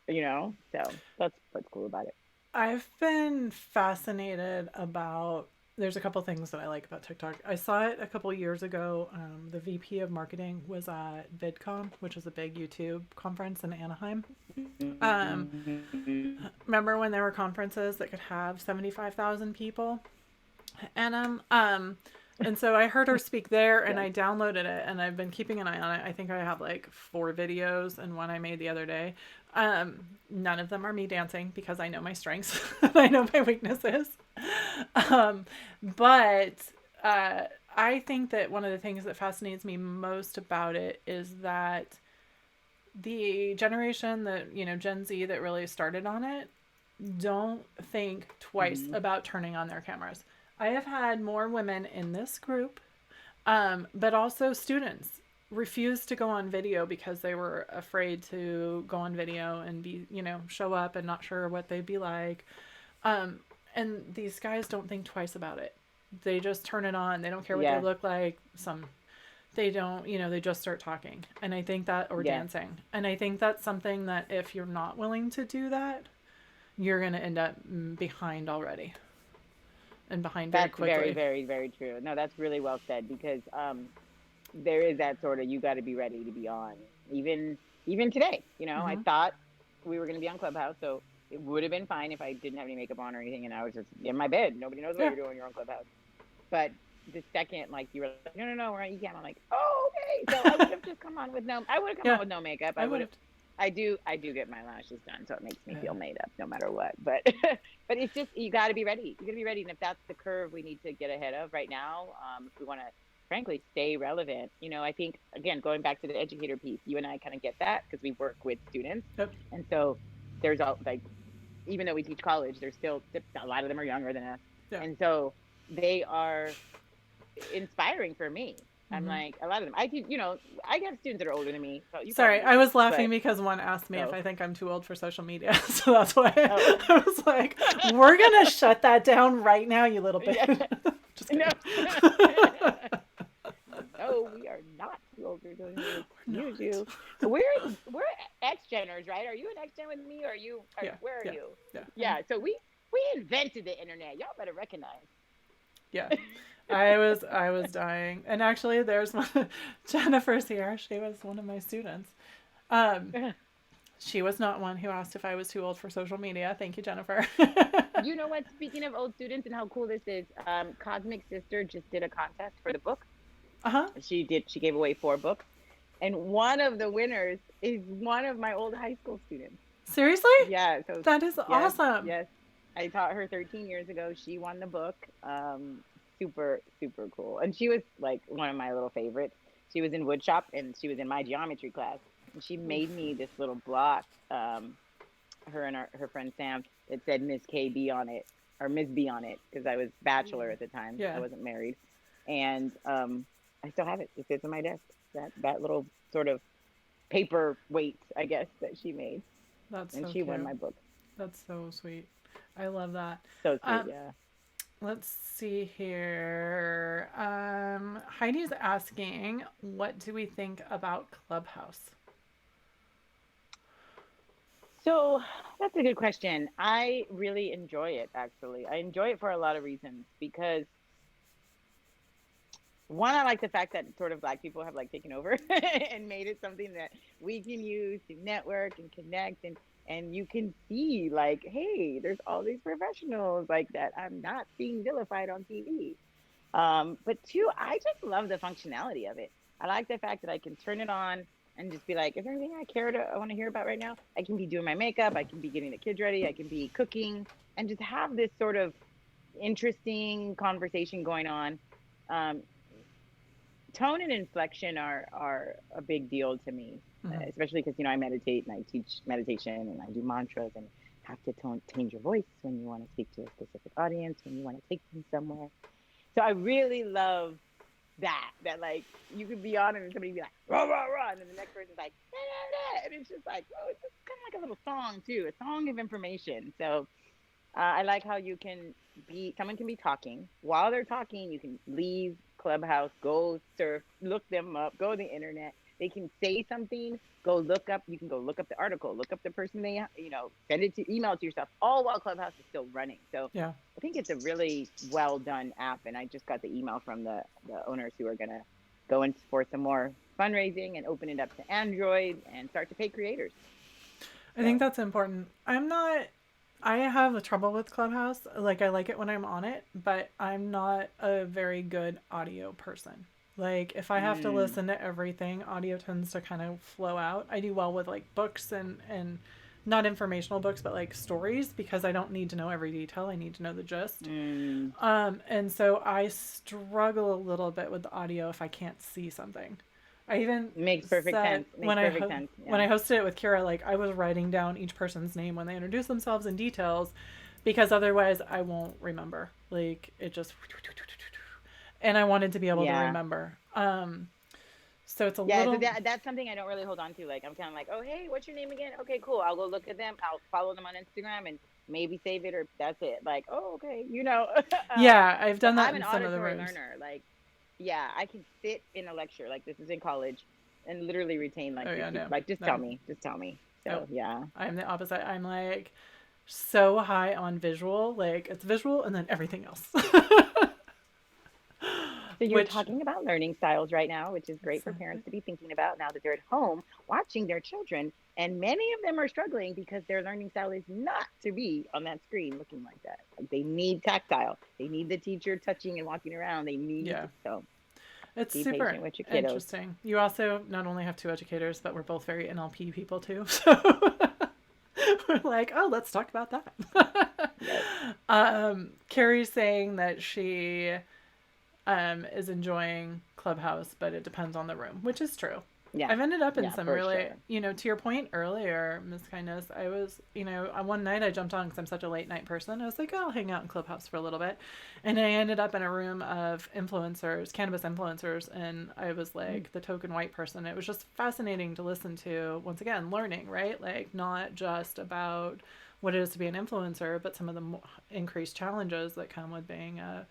So that's what's cool about it. I've been fascinated about there's a couple things that I like about TikTok. I saw it a couple years ago. The VP of marketing was at VidCon, which is a big YouTube conference in Anaheim. Um, Remember when there were conferences that could have 75,000 people in them? And so I heard her speak there, and Yes. I downloaded it, and I've been keeping an eye on it. I think I have like 4 videos and one I made the other day. None of them are me dancing because I know my strengths and I know my weaknesses. But I think that one of the things that fascinates me most about it is that the generation that, Gen Z that really started on it, don't think twice Mm-hmm. about turning on their cameras. I have had more women in this group, but also students refused to go on video because they were afraid to go on video and be, show up and not sure what they'd be like. And these guys don't think twice about it. They just turn it on. They don't care what Yeah. they look like. They don't, they just start talking. And I think that, or Yeah. dancing. And I think that's something that if you're not willing to do that, you're going to end up behind already. And behind very That's quickly. very, very, very true. No, that's really well said, because there is that sort of, you got to be ready to be on. Even today, I thought we were going to be on Clubhouse, so it would have been fine if I didn't have any makeup on or anything, and I was just in my bed. Nobody knows what you're doing. You're on Clubhouse. But the second, like, you were like, no, we're on eCam. I'm like, oh, okay. So I would have just come on with no makeup. I would have. I do get my lashes done, so it makes me feel made up no matter what. But but it's just, you got to be ready. You got to be ready, and if that's the curve we need to get ahead of right now, if we want to, frankly, stay relevant. I think, again, going back to the educator piece, you and I kind of get that because we work with students, and so there's all, like, even though we teach college, there's still a lot of them are younger than us, and so they are inspiring for me. I'm like, a lot of them. I teach, I have students that are older than me. So Sorry, I was laughing because one asked me if I think I'm too old for social media. So that's why I was like, we're going to shut that down right now, you little bitch. Yeah. Just kidding. No, we are not too old for social media. You. We're X-Geners, right? Are you an X-Gen with me? Or where are you? Yeah. So we invented the internet. Y'all better recognize. Yeah. I was dying. And actually, there's one, Jennifer's here. She was one of my students. She was not one who asked if I was too old for social media. Thank you, Jennifer. You know what? Speaking of old students and how cool this is, Cosmic Sister just did a contest for the book. She gave away 4 books. And one of the winners is one of my old high school students. Seriously? Yeah. So that is awesome. Yes. I taught her 13 years ago. She won the book. Super, super cool. And she was like one of my little favorites. She was in woodshop and she was in my geometry class. And she made me this little block, her and her friend Sam, that said Miss KB on it, or Miss B on it, because I was bachelor at the time. Yeah. I wasn't married. And I still have it. It sits on my desk. That little sort of paper weight, I guess, that she made. And she won my book. That's so sweet. I love that. So sweet, yeah. Let's see here. Heidi's asking, what do we think about Clubhouse? So that's a good question. I really enjoy it, actually. I enjoy it for a lot of reasons, because one, I like the fact that sort of Black people have like taken over and made it something that we can use to network and connect, and you can see like, hey, there's all these professionals like that. I'm not being vilified on TV. But 2, I just love the functionality of it. I like the fact that I can turn it on and just be like, is there anything I want to hear about right now? I can be doing my makeup. I can be getting the kids ready. I can be cooking, and just have this sort of interesting conversation going on. Tone and inflection are a big deal to me, especially because, I meditate and I teach meditation and I do mantras, and have to change your voice when you want to speak to a specific audience, when you want to take them somewhere. So I really love that like you could be on and somebody be like, rah, rah, rah, and then the next person's like, da, da, da. And it's just like, oh, it's just kind of like a little song too, a song of information. So I like how someone can be talking. While they're talking, you can leave, Clubhouse, go surf, look them up, go to the internet. They can say something, go look up. You can go look up the article, look up the person they, send it to, email it to yourself, all while Clubhouse is still running. So Yeah. I think it's a really well done app. And I just got the email from the owners who are going to go in for some more fundraising and open it up to Android and start to pay creators. I think that's important. I have a trouble with Clubhouse. Like, I like it when I'm on it, but I'm not a very good audio person. Like, if I have to listen to everything, audio tends to kind of flow out. I do well with like books and not informational books, but like stories, because I don't need to know every detail. I need to know the gist. And so I struggle a little bit with the audio if I can't see something. I even makes perfect sense. When I hosted it with Kira, like I was writing down each person's name when they introduce themselves in details, because otherwise I won't remember. Like it just, and I wanted to be able to remember. So it's a little. So that's something I don't really hold on to. Like I'm kind of like, oh hey, what's your name again? Okay, cool. I'll go look at them. I'll follow them on Instagram and maybe save it, or that's it. Like, oh okay, Yeah, I've done that I'm in an some of the auditory rooms. learner. Like, yeah, I can sit in a lecture, like this is in college, and literally retain like, tell me. So yeah, I'm the opposite. I'm like so high on visual, like it's visual and then everything else. So you're talking about learning styles right now, which is great for parents to be thinking about now that they're at home watching their children. And many of them are struggling because their learning style is not to be on that screen looking like that. Like they need tactile. They need the teacher touching and walking around. They need so it's be super patient with your kiddos. Interesting. You also not only have two educators, but we're both very NLP people too. So we're like, oh, let's talk about that. Carrie's saying that she is enjoying Clubhouse, but it depends on the room, which is true. Yeah. I've ended up in some really, to your point earlier, MsKindness, I was, one night I jumped on because I'm such a late night person. I was like, oh, I'll hang out in Clubhouse for a little bit. And I ended up in a room of influencers, cannabis influencers. And I was like the token white person. It was just fascinating to listen to, once again, learning, right? Like not just about what it is to be an influencer, but some of the increased challenges that come with being a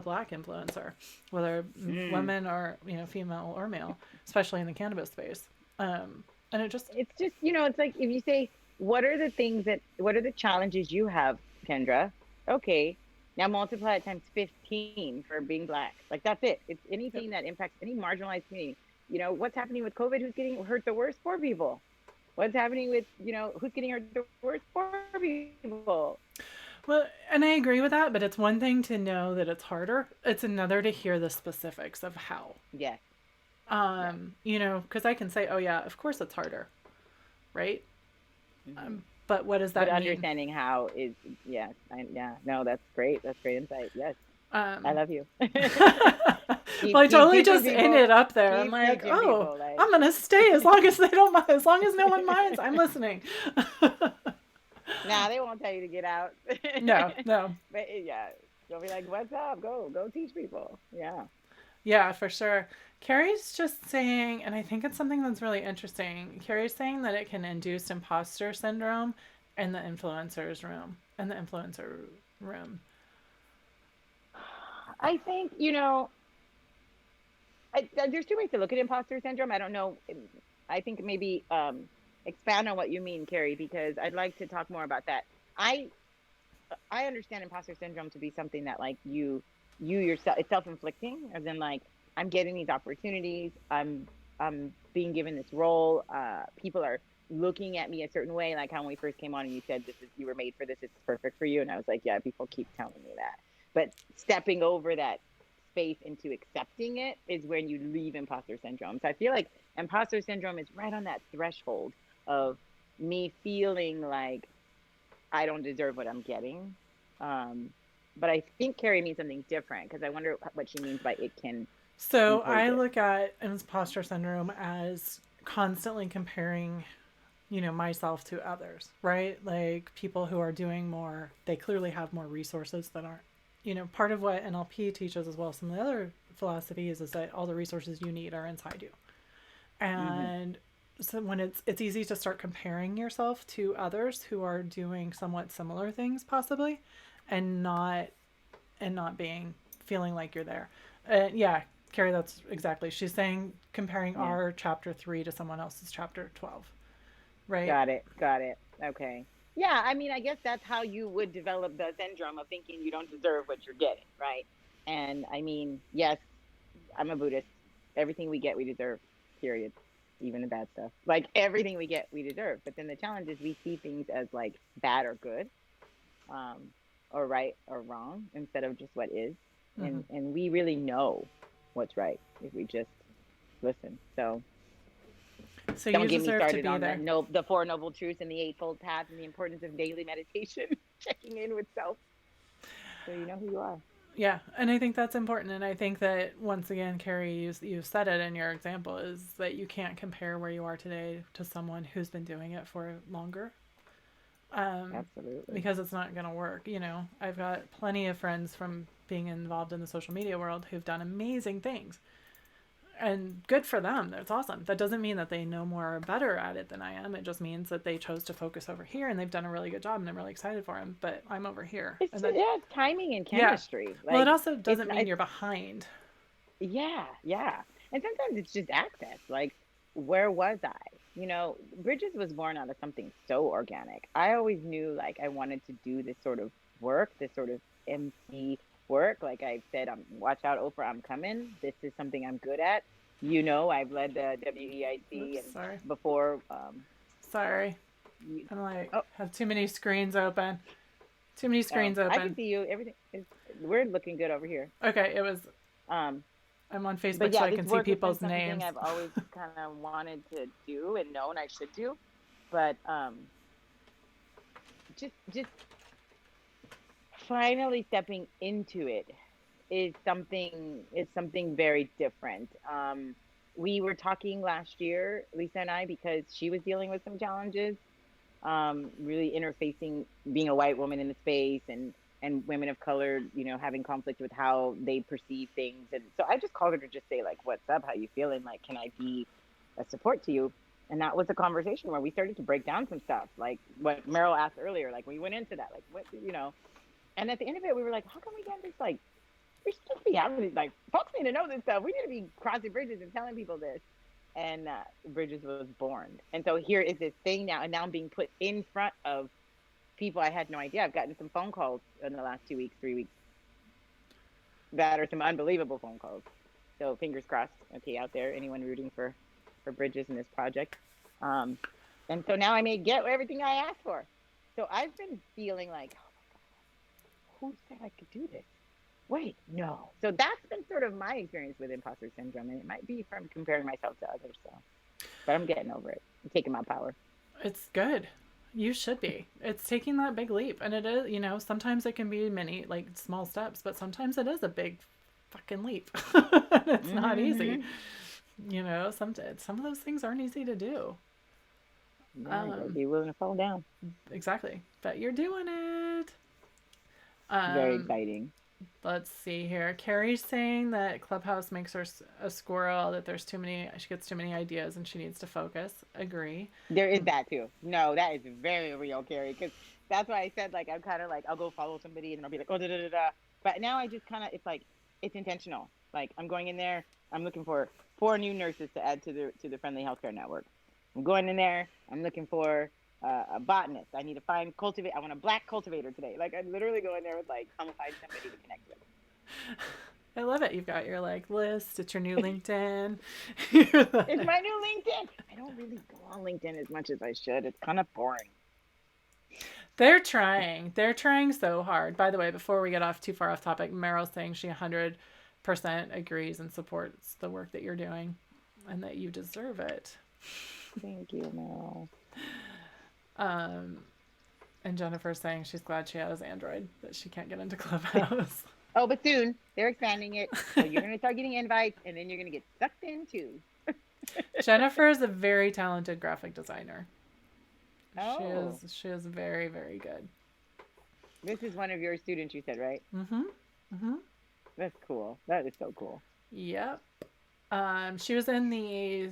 Black influencer, whether women or female or male, especially in the cannabis space. And it's just it's like if you say what are the challenges you have, Kendra? Okay, now multiply it times 15 for being Black. Like that's it. It's anything that impacts any marginalized community. What's happening with COVID? Who's getting hurt the worst? Poor people. What's happening with who's getting hurt the worst? Poor people. Well, and I agree with that, but it's one thing to know that it's harder. It's another to hear the specifics of how. Yeah. Because I can say, oh yeah, of course it's harder, right? But what does that mean? Understanding how is, no, that's great. That's great insight. Yes. I love you. Well, I totally just ended up there. I'm like, oh, I'm going to stay as long as they don't mind, as long as no one minds, I'm listening. Nah, they won't tell you to get out. No. But yeah, they'll be like, what's up? Go teach people. Yeah. Yeah, for sure. Carrie's just saying, and I think it's something that's really interesting. Carrie's saying that it can induce imposter syndrome in the influencer room. I think, there's two ways to look at imposter syndrome. I don't know. I think maybe expand on what you mean, Carrie, because I'd like to talk more about that. I understand imposter syndrome to be something that like you yourself, it's self-inflicting, as in like I'm getting these opportunities, I'm being given this role, people are looking at me a certain way, like how when we first came on and you said you were made for this, it's perfect for you, and I was like, yeah, people keep telling me that. But stepping over that space into accepting it is when you leave imposter syndrome. So I feel like imposter syndrome is right on that threshold of me feeling like I don't deserve what I'm getting. But I think Carrie means something different, because I wonder what she means by it can. So I look at imposter syndrome as constantly comparing, myself to others, right? Like people who are doing more, they clearly have more resources that aren't, part of what NLP teaches as well as some of the other philosophies is that all the resources you need are inside you. And so when it's easy to start comparing yourself to others who are doing somewhat similar things possibly and not feeling like you're there. Yeah, Carrie, that's exactly. She's saying comparing Yeah. our chapter 3 to someone else's chapter 12, right? Got it. Got it. Okay. Yeah, I mean, I guess that's how you would develop the syndrome of thinking you don't deserve what you're getting, right? And I mean, yes, I'm a Buddhist. Everything we get, we deserve, period. Even the bad stuff. Like everything we get, we deserve. But then the challenge is we see things as like bad or good, um, or right or wrong instead of just what is. Mm-hmm. And we really know what's right if we just listen. So So you don't get me deserve to started be on there. the Four Noble Truths and the Eightfold Path and the importance of daily meditation, checking in with self, so you know who you are. Yeah, and I think that's important. And I think that once again, Carrie, you said it in your example, is that you can't compare where you are today to someone who's been doing it for longer, Absolutely. because it's not going to work. You know, I've got plenty of friends from being involved in the social media world who've done amazing things, and good for them. That's awesome. That doesn't mean that they know more or better at it than I am. It just means that they chose to focus over here, and they've done a really good job, and I'm really excited for them. But I'm over here, It's and just, that, yeah, it's timing and yeah. chemistry. Well, it Like also it's doesn't mean it's you're behind. yeah, yeah. And sometimes it's just access. Like, where was I? You know, Bridges was born out of something so organic. I always knew like I wanted to do this sort of work, this sort of MC work. Like I said, watch out, Oprah, I'm coming. This is something I'm good at. You know, I've led the WEIC Oops, and sorry. before. Sorry. You, I'm like, oh, have too many screens open. Too many screens I can open. see you. Everything is we're looking good over here. Okay, it was. Um, I'm on but Facebook so yeah, I this can see work has been people's something names. I've always kind of wanted to do and known I should do. But just finally stepping into it is something very different. We were talking last year, Lisa and I, because she was dealing with some challenges, really interfacing being a white woman in the space and women of color, you know, having conflict with how they perceive things. And so I just called her to just say like, "What's up? How you feeling? Like, can I be a support to you?" And that was a conversation where we started to break down some stuff, like what Meryl asked earlier. Like we went into that, like what you know. And at the end of it, we were like, "How can we get this like?" We should be having like folks need to know this stuff. We need to be crossing bridges and telling people this. And Bridges was born. And so here is this thing now, and now I'm being put in front of people I had no idea. I've gotten some phone calls in the last 2 weeks, 3 weeks, that are some unbelievable phone calls. So fingers crossed. Okay, out there, anyone rooting for Bridges in this project. Um, and so now I may get everything I asked for. So I've been feeling like, oh my God, who said I could do this? Wait, no. So that's been sort of my experience with imposter syndrome, and it might be from comparing myself to others. So, but I'm getting over it. I'm taking my power. It's good. You should be. It's taking that big leap. And it is, you know, sometimes it can be many, like small steps, but sometimes it is a big fucking leap. It's not easy. Mm-hmm. You know, some of those things aren't easy to do. Yeah, you gotta Um, be willing to fall down. exactly. But you're doing it. Very Um, exciting. let's see here. Carrie's saying that Clubhouse makes her a squirrel, that she gets too many ideas and she needs to focus. Agree. There is that too. No, that is very real, Carrie. Because that's why I said like I'm kind of like I'll go follow somebody and then I'll be like, oh da da da da. But now I just kind of it's like it's intentional. Like I'm going in there. I'm looking for 4 new nurses to add to the Friendly Healthcare Network. I'm going in there. I'm looking for a botanist. I need to find cultivate. I want a black cultivator today. Like I literally go in there with like, I'm gonna find somebody to connect with. I love it. You've got your like list. It's your new LinkedIn. It's my new LinkedIn. I don't really go on LinkedIn as much as I should. It's kind of boring. They're trying. They're trying so hard. By the way, before we get off too far off topic, Meryl's saying she 100% agrees and supports the work that you're doing and that you deserve it. Thank you, Meryl. Um, and Jennifer's saying she's glad she has Android, that she can't get into Clubhouse. Oh, but soon they're expanding it. So you're going to start getting invites and then you're going to get sucked in too. Jennifer is a very talented graphic designer. Oh, She is very, very good. this is one of your students, you said, right? Mm-hmm. Mm-hmm. That's cool. That is so cool. Yep. She was in the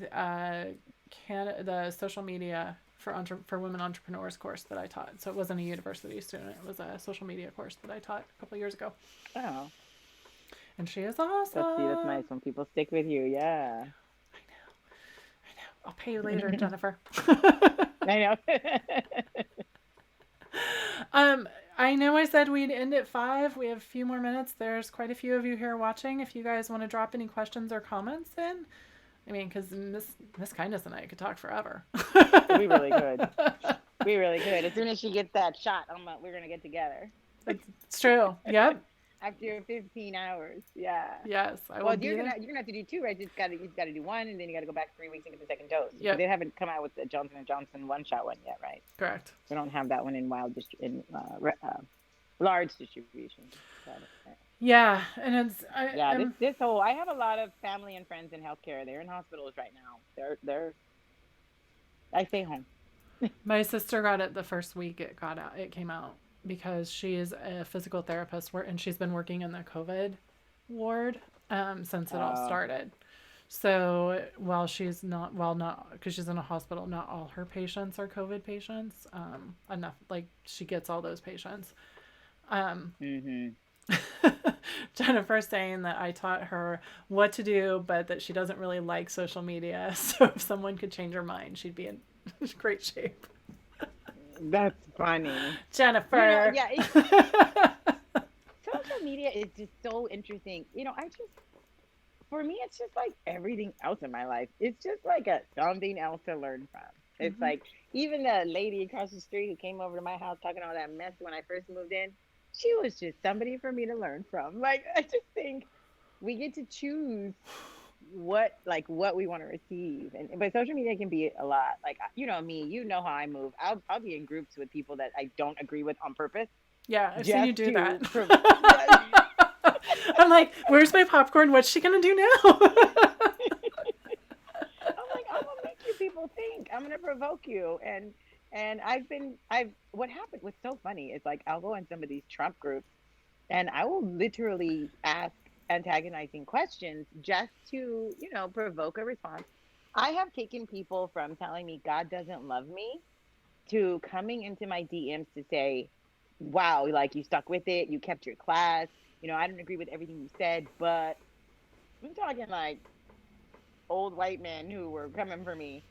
the social media for women entrepreneurs course that I taught. So it wasn't a university student; it was a social media course that I taught a couple years ago. Oh, And she is awesome. That's nice when people stick with you. Yeah. I know. I'll pay you later, Jennifer. I know. um, I know I said we'd end at 5. We have a few more minutes. There's quite a few of you here watching. If you guys want to drop any questions or comments in, I mean, because MsKindness and I could talk forever. We really could. We really could. As soon as she gets that shot, we're gonna get together. It's true. Yep. After 15 hours. Yeah. Yes, I Well, will be you're there. gonna have to do 2, right? You've got to do 1, and then you got to go back 3 weeks and get the second dose. Yep. They haven't come out with the Johnson and Johnson one-shot one yet, right? Correct. We don't have that one in large distribution. Yeah, and it's this whole, I have a lot of family and friends in healthcare. They're in hospitals right now. I stay home. My sister got it the first week it came out, because she is a physical therapist and she's been working in the COVID ward since it all started. So while because she's in a hospital, not all her patients are COVID patients. Enough, like, she gets all those patients. Jennifer saying that I taught her what to do, but that she doesn't really like social media. So if someone could change her mind, she'd be in great shape. That's funny. Jennifer. Social media is just so interesting. For me, it's just like everything else in my life. It's just like something else to learn from. It's like, even the lady across the street who came over to my house talking all that mess when I first moved in, she was just somebody for me to learn from. Like, I just think we get to choose what we want to receive, but social media can be a lot. Like, me, how I move. I'll be in groups with people that I don't agree with on purpose. Yeah, I've seen you do that. I'm like, where's my popcorn? What's she gonna do now? I'm like, I'm gonna make you people think. I'm gonna provoke you. And what's so funny is, like, I'll go in some of these Trump groups and I will literally ask antagonizing questions just to, provoke a response. I have taken people from telling me God doesn't love me to coming into my DMs to say, wow, like, you stuck with it, you kept your class, I didn't agree with everything you said, but I'm talking like old white men who were coming for me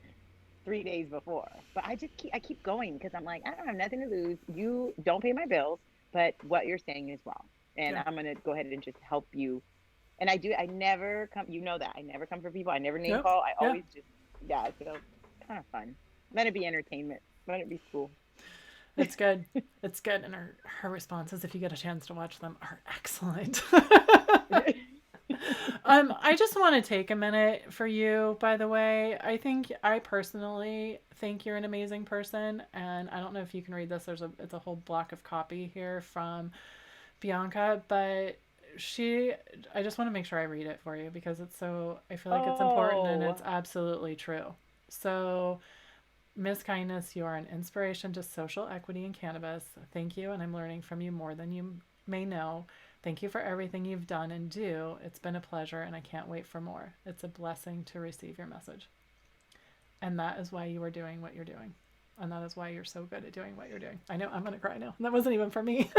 3 days before. But I keep going, because I'm like, I don't have nothing to lose. You don't pay my bills, but what you're saying is wrong. And I'm going to go ahead and just help you. And I never come, that. I never come for people. I never name call. I always just, so kind of fun. Let it be entertainment. Let it be school. It's good. It's good. And her responses, if you get a chance to watch them, are excellent. I just want to take a minute for you, by the way. I personally think you're an amazing person, and I don't know if you can read this. It's a whole block of copy here from Bianca, but I just want to make sure I read it for you, because I feel like it's important and it's absolutely true. So, MsKindness, you are an inspiration to social equity in cannabis. Thank you, and I'm learning from you more than you may know. Thank you for everything you've done and do. It's been a pleasure, and I can't wait for more. It's a blessing to receive your message. And that is why you are doing what you're doing. And that is why you're so good at doing what you're doing. I know, I'm going to cry now. That wasn't even for me.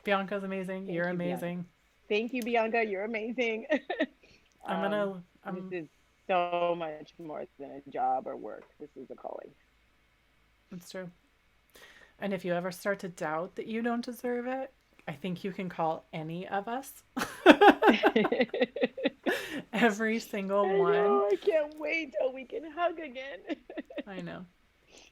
Bianca's amazing. You're amazing. Bianca. Thank you, Bianca. You're amazing. This is so much more than a job or work. This is a calling. It's true. And if you ever start to doubt that you don't deserve it, I think you can call any of us. Every single one. I can't wait till we can hug again.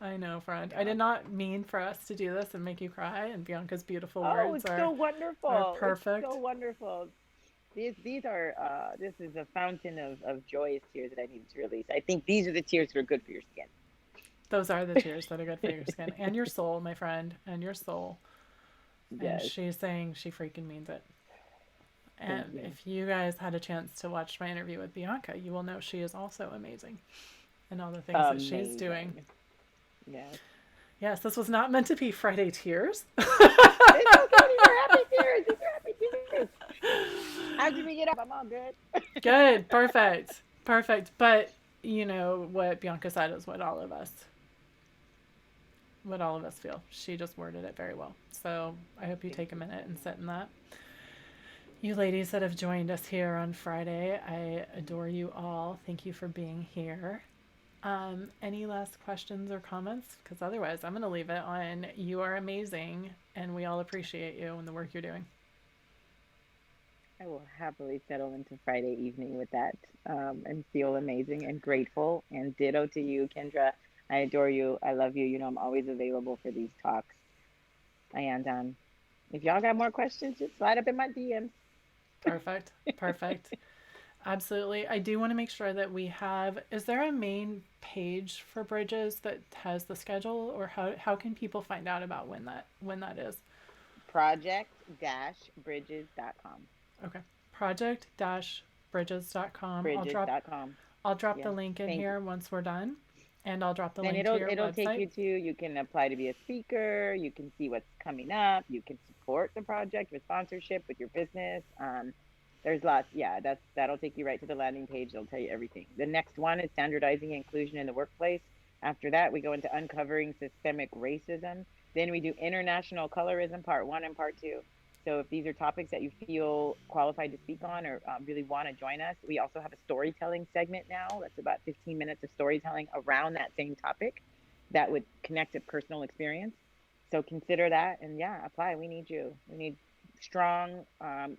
I know, friend. Yeah. I did not mean for us to do this and make you cry, and Bianca's beautiful words so wonderful. Are perfect. It's so wonderful. These are this is a fountain of joyous tears that I need to release. I think these are the tears that are good for your skin. Those are the tears that are good for your skin and your soul, my friend, and your soul. Yes. And she's saying she freaking means it. And if you guys had a chance to watch my interview with Bianca, you will know she is also amazing in all the things that she's doing. Yes. Yes, this was not meant to be Friday tears. It's okay. These are happy tears. These are happy tears. After we get up, I'm all good. Good. Perfect. But what Bianca said is what all of us feel. She just worded it very well. So I hope you take a minute and sit in that. You ladies that have joined us here on Friday, I adore you all. Thank you for being here. Any last questions or comments? Because otherwise, I'm going to leave it on you are amazing and we all appreciate you and the work you're doing. I will happily settle into Friday evening with that, and feel amazing and grateful. And ditto to you, Kendra. I adore you. I love you. You know, I'm always available for these talks. And if y'all got more questions, just slide up in my DMs. Perfect. Perfect. Absolutely. I do want to make sure that we have, is there a main page for Bridges that has the schedule, or how can people find out about when that is? Project-bridges.com. Okay. Project-bridges.com. Bridges.com. I'll drop Yeah. the link in Thank you. here once we're done, and I'll drop the Then link to your it'll take website. you to, you can apply to be a speaker, you can see what's coming up, you can support the project with sponsorship with your business. There's lots. Yeah, that'll take you right to the landing page. It'll tell you everything. The next one is standardizing inclusion in the workplace. After that, we go into uncovering systemic racism. Then we do international colorism, part 1 and part 2. So if these are topics that you feel qualified to speak on, or really want to join us, we also have a storytelling segment now. That's about 15 minutes of storytelling around that same topic that would connect to personal experience. So consider that, and yeah, apply. We need you. We need strong.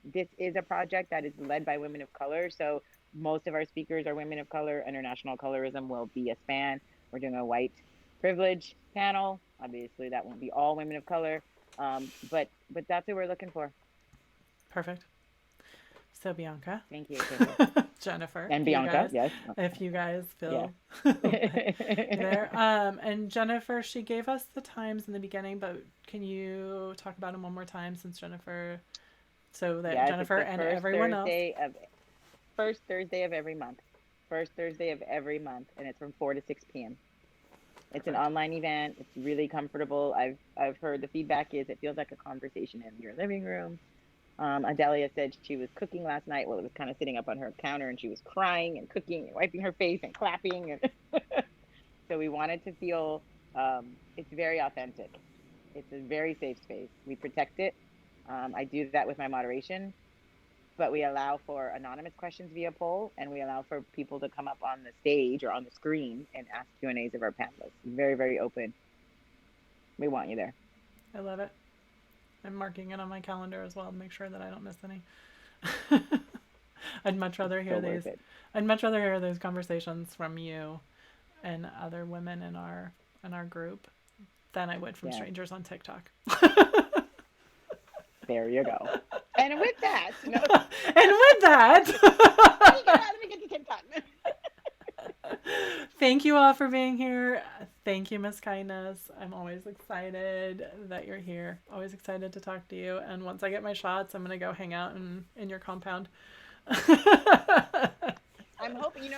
This is a project that is led by women of color. So most of our speakers are women of color. International colorism will be a span. We're doing a white privilege panel. Obviously, that won't be all women of color. But that's what we're looking for. Perfect. So Bianca, Thank you, Kendra. Jennifer, And if you Bianca, guys, yes. if you guys feel Yeah. there. And Jennifer, she gave us the times in the beginning, but can you talk about them one more time, since Jennifer, so that Yes, it's Jennifer the and everyone else. First Thursday of every month. First Thursday of every month, and it's from 4 to 6 p.m. It's an Perfect. online event. It's really comfortable. I've heard the feedback is it feels like a conversation in your living room. Adelia said she was cooking last night while it was kind of sitting up on her counter, and she was crying and cooking and wiping her face and clapping. And so we wanted to feel, it's very authentic. It's a very safe space. We protect it. I do that with my moderation, but we allow for anonymous questions via poll, and we allow for people to come up on the stage or on the screen and ask Q&As of our panelists. Very, very open. We want you there. I love it. I'm marking it on my calendar as well to make sure that I don't miss any. I'd much rather hear So these. worth it. I'd much rather hear those conversations from you and other women in our group than I would from Yeah. strangers on TikTok. There you go. And with that, no, And with that, let me get to TikTok. thank you all for being here. Thank you, MsKindness. I'm always excited that you're here. Always excited to talk to you. And once I get my shots, I'm gonna go hang out in your compound. I'm hoping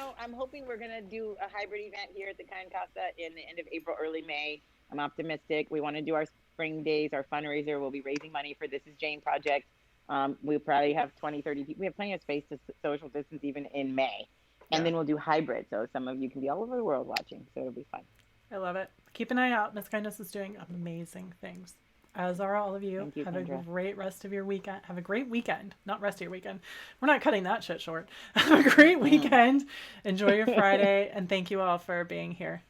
we're gonna do a hybrid event here at the Kind Casa in the end of April, early May. I'm optimistic. We want to do our spring days, our fundraiser. We'll be raising money for This Is Jane project. We'll probably have 20, 30 people. We have plenty of space to social distance even in May. And then we'll do hybrid. So some of you can be all over the world watching. So it'll be fun. I love it. Keep an eye out. MsKindness is doing amazing things, as are all of you. Thank you, Have Kendra. a great rest of your weekend. Have a great weekend. Not rest of your weekend. We're not cutting that shit short. Have a great weekend. Enjoy your Friday. And thank you all for being here.